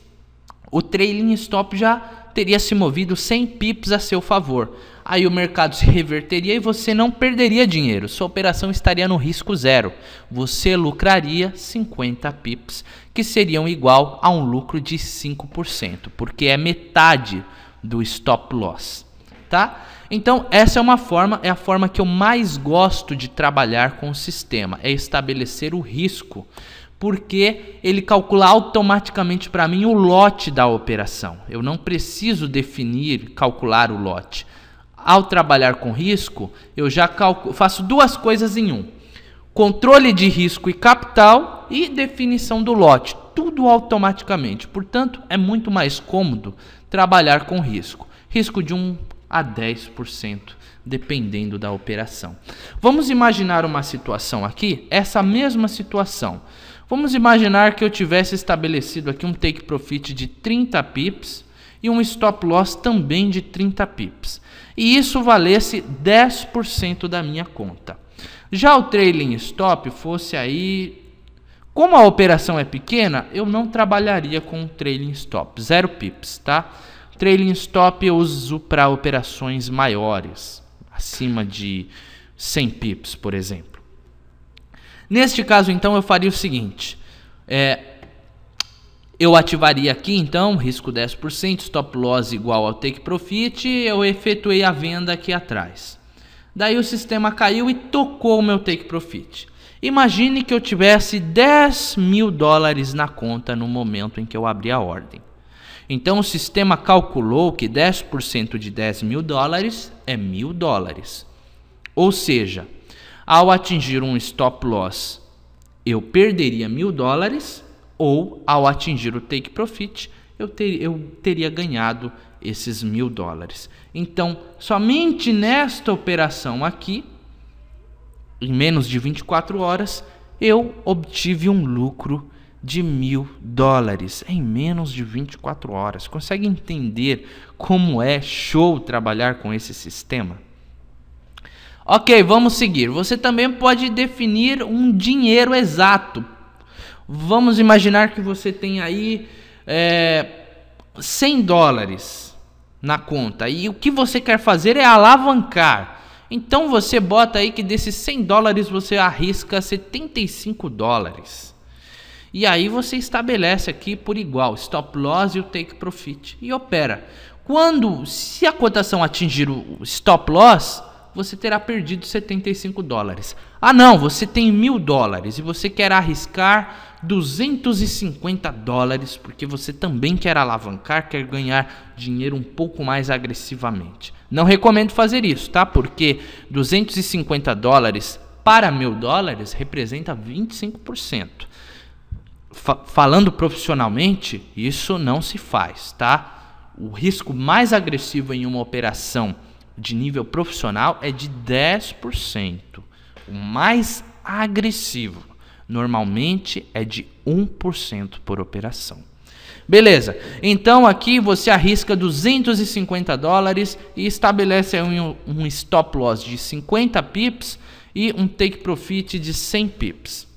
o trailing stop já teria se movido 100 pips a seu favor. Aí o mercado se reverteria e você não perderia dinheiro. Sua operação estaria no risco zero. Você lucraria 50 pips, que seriam igual a um lucro de 5%, porque é metade do stop loss, tá? Então essa é a forma que eu mais gosto de trabalhar com o sistema, é estabelecer o risco, porque ele calcula automaticamente para mim o lote da operação. Eu não preciso calcular o lote. Ao trabalhar com risco, eu já faço duas coisas em um: controle de risco e capital e definição do lote, tudo automaticamente. Portanto, é muito mais cômodo trabalhar com risco. Risco de 1 a 10%, dependendo da operação. Vamos imaginar uma situação aqui, essa mesma situação. Vamos imaginar que eu tivesse estabelecido aqui um take profit de 30 pips e um stop loss também de 30 pips. E isso valesse 10% da minha conta. Já o trailing stop fosse aí... Como a operação é pequena, eu não trabalharia com trailing stop, 0 pips, tá? Trailing stop eu uso para operações maiores, acima de 100 pips, por exemplo. Neste caso, então, eu faria o seguinte. Eu ativaria aqui, então, risco 10%, stop loss igual ao take profit, eu efetuei a venda aqui atrás. Daí o sistema caiu e tocou o meu take profit. Imagine que eu tivesse 10 mil dólares na conta no momento em que eu abri a ordem. Então o sistema calculou que 10% de 10 mil dólares é 1.000 dólares. Ou seja, ao atingir um stop loss, eu perderia 1.000 dólares, ou ao atingir o take profit, eu teria ganhado esses 1.000 dólares. Então, somente nesta operação aqui, em menos de 24 horas, eu obtive um lucro de 1.000 dólares em menos de 24 horas. Consegue entender como é show trabalhar com esse sistema? Ok, vamos seguir. Você também pode definir um dinheiro exato. Vamos imaginar que você tem aí 100 dólares na conta. E o que você quer fazer é alavancar. Então você bota aí que desses 100 dólares você arrisca 75 dólares. E aí você estabelece aqui por igual stop loss e o take profit e opera. Se a cotação atingir o stop loss, você terá perdido 75 dólares. Ah não, você tem 1.000 dólares e você quer arriscar 250 dólares porque você também quer alavancar, quer ganhar dinheiro um pouco mais agressivamente. Não recomendo fazer isso, tá? Porque 250 dólares para 1.000 dólares representa 25%. Falando profissionalmente, isso não se faz, tá? O risco mais agressivo em uma operação de nível profissional é de 10%. O mais agressivo normalmente é de 1% por operação. Beleza, então aqui você arrisca 250 dólares e estabelece um stop loss de 50 pips e um take profit de 100 pips.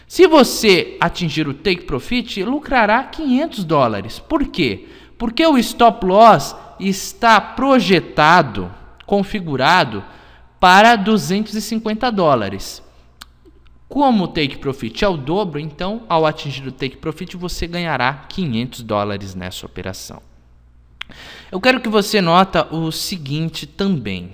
Se você atingir o take profit, lucrará 500 dólares. Por quê? Porque o stop loss está projetado, configurado para 250 dólares. Como o take profit é o dobro, então ao atingir o take profit você ganhará 500 dólares nessa operação. Eu quero que você nota o seguinte também.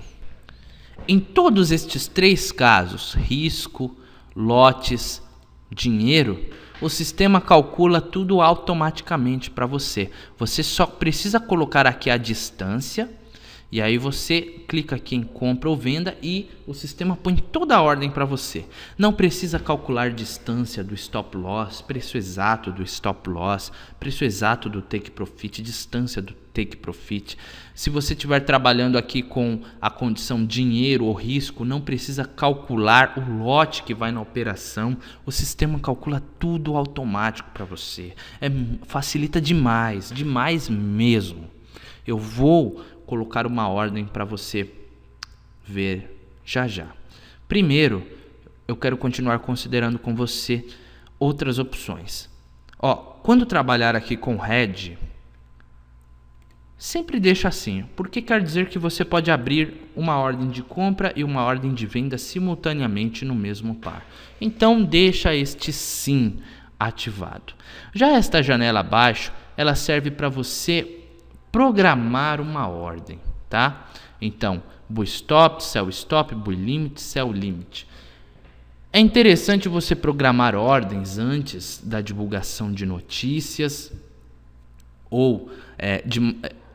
Em todos estes três casos, risco, lotes, dinheiro, o sistema calcula tudo automaticamente para você. Você só precisa colocar aqui a distância e aí você clica aqui em compra ou venda e o sistema põe toda a ordem para você. Não precisa calcular distância do stop loss, preço exato do stop loss, preço exato do take profit, distância do take profit. Se você estiver trabalhando aqui com a condição dinheiro ou risco, não precisa calcular o lote que vai na operação. O sistema calcula tudo automático para você. Facilita demais, demais mesmo. Eu vou colocar uma ordem para você ver já já. Primeiro, eu quero continuar considerando com você outras opções. Quando trabalhar aqui com hedge, sempre deixa assim, porque quer dizer que você pode abrir uma ordem de compra e uma ordem de venda simultaneamente no mesmo par. Então deixa este sim ativado. Já esta janela abaixo, ela serve para você programar uma ordem, tá? Então, buy stop, sell stop, buy limit, sell limit. É interessante você programar ordens antes da divulgação de notícias ou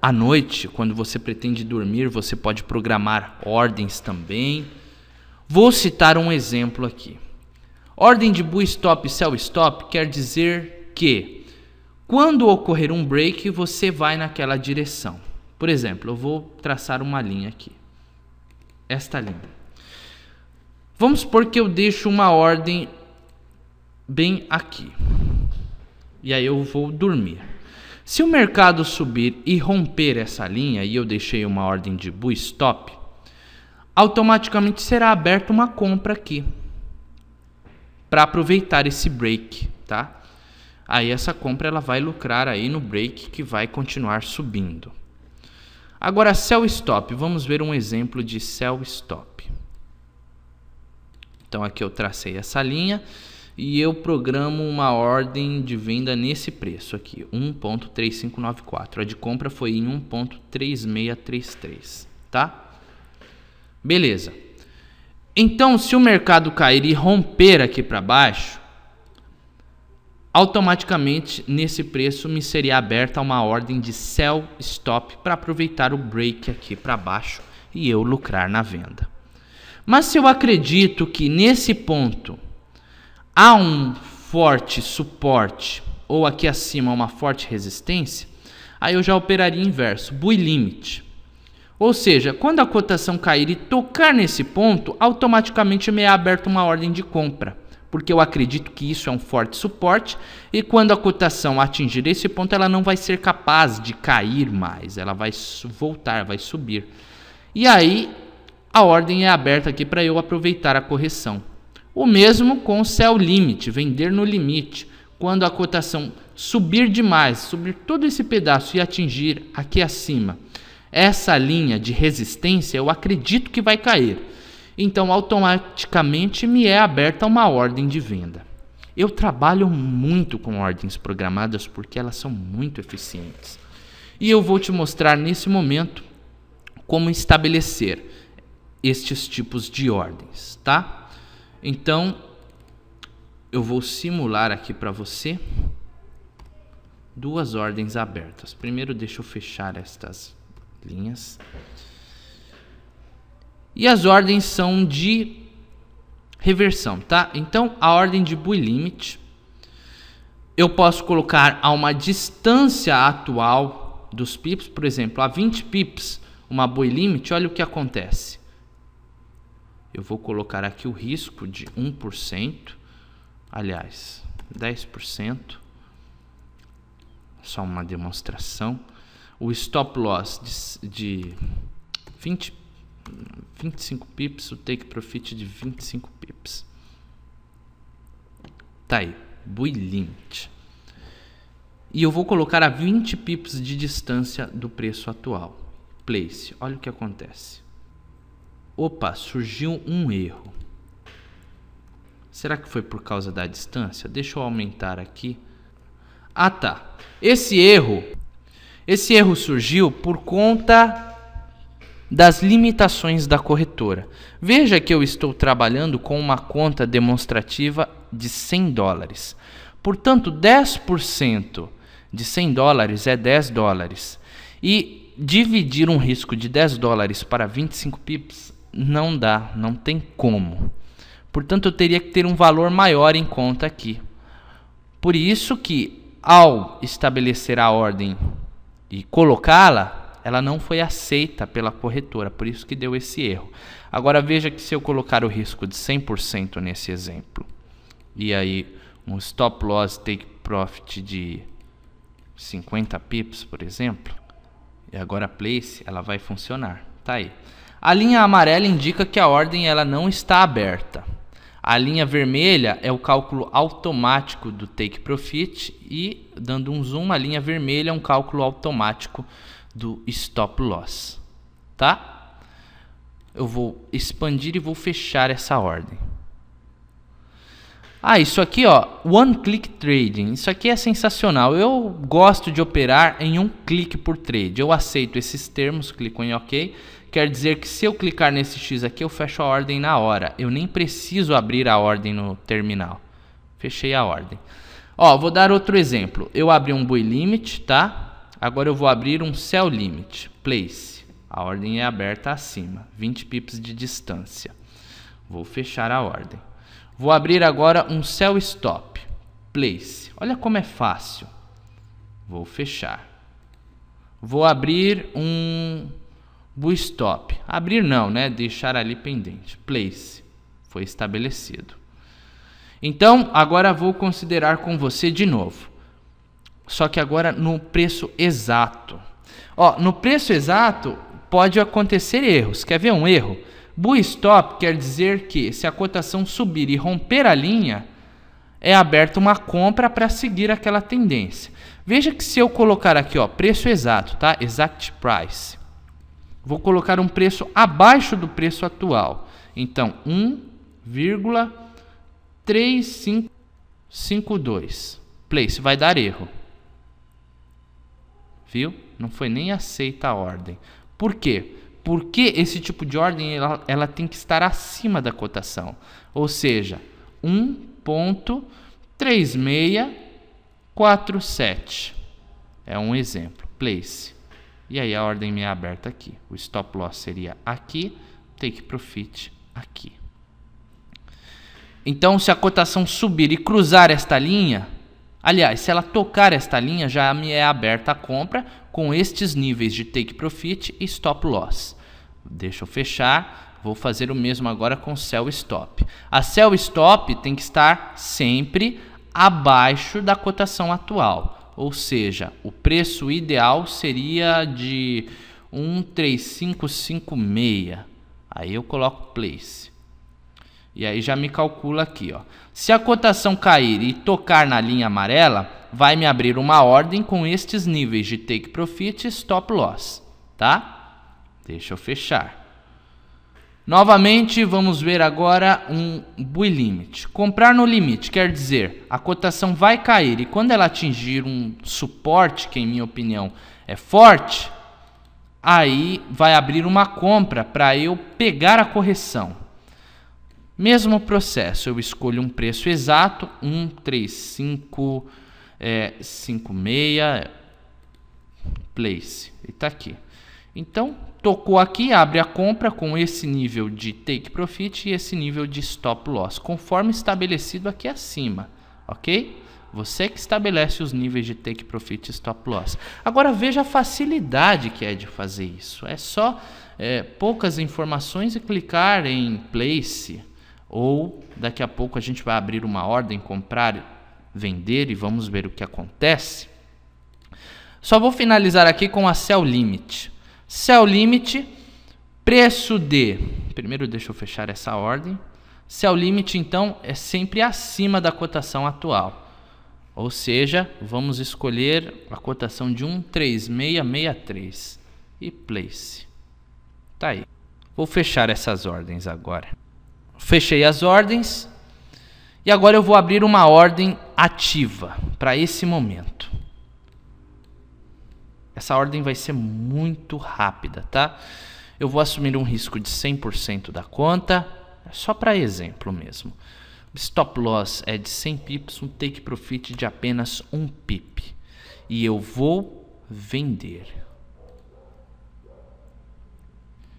à noite, quando você pretende dormir, você pode programar ordens também. Vou citar um exemplo aqui. Ordem de buy stop e sell stop quer dizer que quando ocorrer um break, você vai naquela direção. Por exemplo, eu vou traçar uma linha aqui. Esta linha. Vamos supor que eu deixo uma ordem bem aqui. E aí eu vou dormir. Se o mercado subir e romper essa linha, e eu deixei uma ordem de buy stop, automaticamente será aberta uma compra aqui. Para aproveitar esse break, tá? Aí essa compra ela vai lucrar aí no break que vai continuar subindo. Agora sell stop, vamos ver um exemplo de sell stop. Então aqui eu tracei essa linha e eu programo uma ordem de venda nesse preço aqui, 1.3594. A de compra foi em 1.3633, tá? Beleza. Então se o mercado cair e romper aqui para baixo, automaticamente nesse preço me seria aberta uma ordem de sell stop para aproveitar o break aqui para baixo e eu lucrar na venda. Mas se eu acredito que nesse ponto há um forte suporte ou aqui acima uma forte resistência, aí eu já operaria inverso, buy limit. Ou seja, quando a cotação cair e tocar nesse ponto, automaticamente me é aberta uma ordem de compra. Porque eu acredito que isso é um forte suporte e quando a cotação atingir esse ponto, ela não vai ser capaz de cair mais, ela vai voltar, vai subir. E aí, a ordem é aberta aqui para eu aproveitar a correção. O mesmo com o sell limit, vender no limite. Quando a cotação subir demais, subir todo esse pedaço e atingir aqui acima, essa linha de resistência, eu acredito que vai cair. Então automaticamente me é aberta uma ordem de venda. Eu trabalho muito com ordens programadas porque elas são muito eficientes. E eu vou te mostrar nesse momento como estabelecer estes tipos de ordens, tá? Então, eu vou simular aqui para você duas ordens abertas. Primeiro, deixa eu fechar estas linhas. E as ordens são de reversão, tá? Então, a ordem de buy limit, eu posso colocar a uma distância atual dos pips, por exemplo, a 20 pips, uma buy limit, olha o que acontece. Eu vou colocar aqui o risco de 1%, aliás, 10%, só uma demonstração. O stop loss de 25 pips, o take profit de 25 pips. Tá aí, buy limit. E eu vou colocar a 20 pips de distância do preço atual. Place, olha o que acontece. Opa, surgiu um erro. Será que foi por causa da distância? Deixa eu aumentar aqui. Ah, tá. Esse erro surgiu por conta das limitações da corretora. Veja que eu estou trabalhando com uma conta demonstrativa de $100. Portanto, 10% de $100 é $10. E dividir um risco de $10 para 25 pips não dá, não tem como. Portanto, eu teria que ter um valor maior em conta aqui. Por isso que, ao estabelecer a ordem e colocá-la, ela não foi aceita pela corretora, por isso que deu esse erro. Agora veja que se eu colocar o risco de 100% nesse exemplo, e aí um stop loss take profit de 50 pips, por exemplo, e agora place, ela vai funcionar. Tá aí. A linha amarela indica que a ordem ela não está aberta. A linha vermelha é o cálculo automático do take profit e, dando um zoom, a linha vermelha é um cálculo automático do stop loss, tá? Eu vou expandir e vou fechar essa ordem. Ah, isso aqui, ó, one click trading. Isso aqui é sensacional. Eu gosto de operar em um clique por trade. Eu aceito esses termos, clico em OK. Quer dizer que se eu clicar nesse X aqui, eu fecho a ordem na hora. Eu nem preciso abrir a ordem no terminal. Fechei a ordem. Ó, vou dar outro exemplo. Eu abri um buy limit, tá? Agora eu vou abrir um sell limit, place. A ordem é aberta acima, 20 pips de distância. Vou fechar a ordem. Vou abrir agora um sell stop, place. Olha como é fácil. Vou fechar. Vou abrir um buy stop. Abrir não, né? Deixar ali pendente. Place. Foi estabelecido. Então, agora vou considerar com você de novo. Só que agora no preço exato. Ó, no preço exato pode acontecer erros. Quer ver um erro? Buy stop quer dizer que se a cotação subir e romper a linha, é aberta uma compra para seguir aquela tendência. Veja que se eu colocar aqui, ó, preço exato, tá? Exact price. Vou colocar um preço abaixo do preço atual. Então, 1,3552. Place, vai dar erro. Viu? Não foi nem aceita a ordem. Por quê? Porque esse tipo de ordem ela tem que estar acima da cotação. Ou seja, 1,3647. É um exemplo. Place. E aí a ordem me é aberta aqui. O stop loss seria aqui. Take profit aqui. Então, se a cotação subir e cruzar esta linha... Aliás, se ela tocar esta linha, já me é aberta a compra com estes níveis de take profit e stop loss. Deixa eu fechar. Vou fazer o mesmo agora com sell stop. A sell stop tem que estar sempre abaixo da cotação atual. Ou seja, o preço ideal seria de 1,3556. Aí eu coloco place. E aí já me calcula aqui, ó. Se a cotação cair e tocar na linha amarela, vai me abrir uma ordem com estes níveis de take profit e stop loss, tá? Deixa eu fechar. Novamente, vamos ver agora um buy limit. Comprar no limite quer dizer, a cotação vai cair e quando ela atingir um suporte, que em minha opinião é forte, aí vai abrir uma compra para eu pegar a correção. Mesmo processo, eu escolho um preço exato, 13556 place, e está aqui. Então, tocou aqui, abre a compra com esse nível de take profit e esse nível de stop loss, conforme estabelecido aqui acima, ok? Você que estabelece os níveis de take profit e stop loss. Agora veja a facilidade que é de fazer isso. É só poucas informações e clicar em place. Ou daqui a pouco a gente vai abrir uma ordem, comprar, vender e vamos ver o que acontece. Só vou finalizar aqui com a Sell Limit. Sell Limit, preço de... Primeiro deixa eu fechar essa ordem. Sell Limit então é sempre acima da cotação atual. Ou seja, vamos escolher a cotação de 13663 e place. Tá aí. Vou fechar essas ordens agora. Fechei as ordens e agora eu vou abrir uma ordem ativa para esse momento. Essa ordem vai ser muito rápida, tá? Eu vou assumir um risco de 100% da conta, só para exemplo mesmo. Stop loss é de 100 pips, um take profit de apenas 1 pip. E eu vou vender.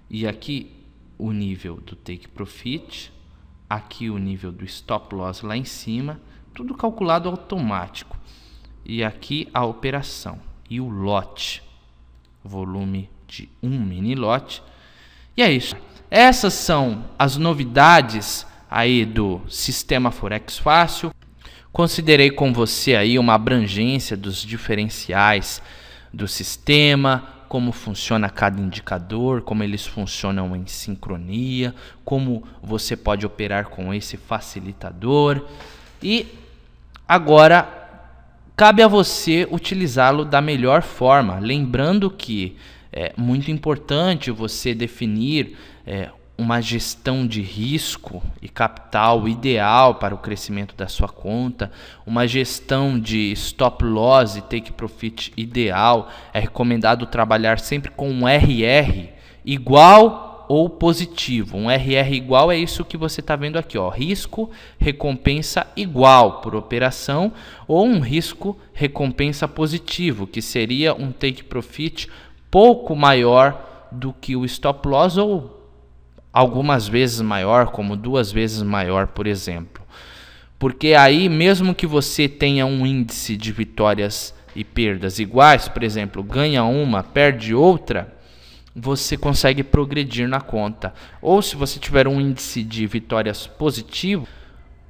E aqui o nível do take profit, aqui o nível do stop loss lá em cima, tudo calculado automático. E aqui a operação e o lote, volume de um mini lote. E é isso. Essas são as novidades aí do sistema Forex Fácil. Considerei com você aí uma abrangência dos diferenciais do sistema, como funciona cada indicador, como eles funcionam em sincronia, como você pode operar com esse facilitador. E agora cabe a você utilizá-lo da melhor forma, lembrando que é muito importante você definir uma gestão de risco e capital ideal para o crescimento da sua conta, uma gestão de stop loss e take profit ideal. É recomendado trabalhar sempre com um RR igual ou positivo. Um RR igual é isso que você está vendo aqui, ó, risco recompensa igual por operação, ou um risco recompensa positivo, que seria um take profit pouco maior do que o stop loss, ou algumas vezes maior, como 2 vezes maior, por exemplo. Porque aí, mesmo que você tenha um índice de vitórias e perdas iguais, por exemplo, ganha uma, perde outra, você consegue progredir na conta. Ou se você tiver um índice de vitórias positivo,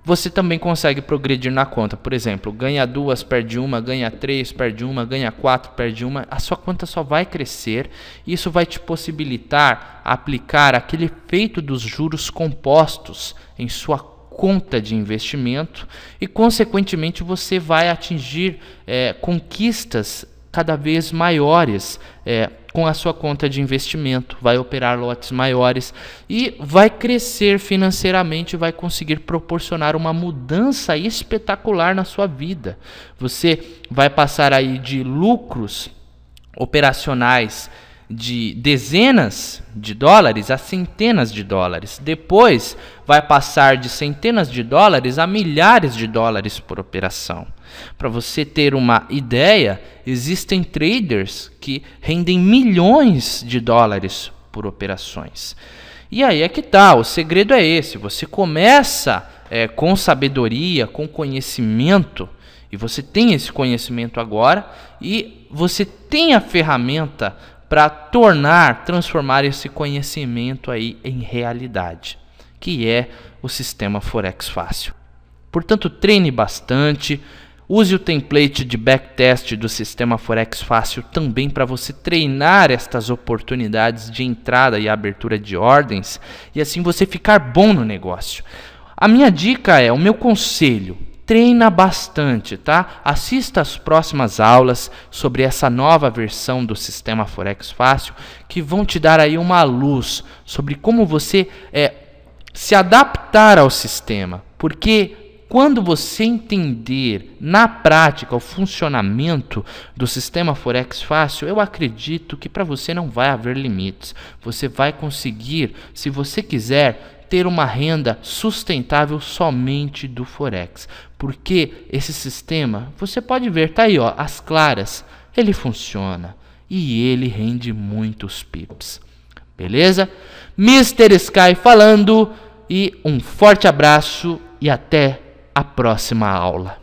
você também consegue progredir na conta. Por exemplo, ganha 2, perde uma, ganha 3, perde uma, ganha 4, perde uma. A sua conta só vai crescer. Isso vai te possibilitar aplicar aquele efeito dos juros compostos em sua conta de investimento e, consequentemente, você vai atingir conquistas cada vez maiores com a sua conta de investimento, vai operar lotes maiores e vai crescer financeiramente, vai conseguir proporcionar uma mudança espetacular na sua vida. Você vai passar aí de lucros operacionais de dezenas de dólares a centenas de dólares. Depois vai passar de centenas de dólares a milhares de dólares por operação. Para você ter uma ideia, existem traders que rendem milhões de dólares por operações. E aí é que tá, o segredo é esse: você começa com sabedoria, com conhecimento, e você tem esse conhecimento agora, e você tem a ferramenta para transformar esse conhecimento aí em realidade, que é o sistema Forex Fácil. Portanto, treine bastante, use o template de backtest do sistema Forex Fácil também para você treinar estas oportunidades de entrada e abertura de ordens, e assim você ficar bom no negócio. A minha dica o meu conselho: treina bastante, tá? Assista as próximas aulas sobre essa nova versão do Sistema Forex Fácil, que vão te dar aí uma luz sobre como você se adaptar ao sistema. Porque quando você entender na prática o funcionamento do Sistema Forex Fácil, eu acredito que para você não vai haver limites. Você vai conseguir, se você quiser, ter uma renda sustentável somente do Forex. Porque esse sistema, você pode ver, tá aí, ó, as claras, ele funciona e ele rende muitos pips. Beleza? Mr. Sky falando, e um forte abraço e até a próxima aula.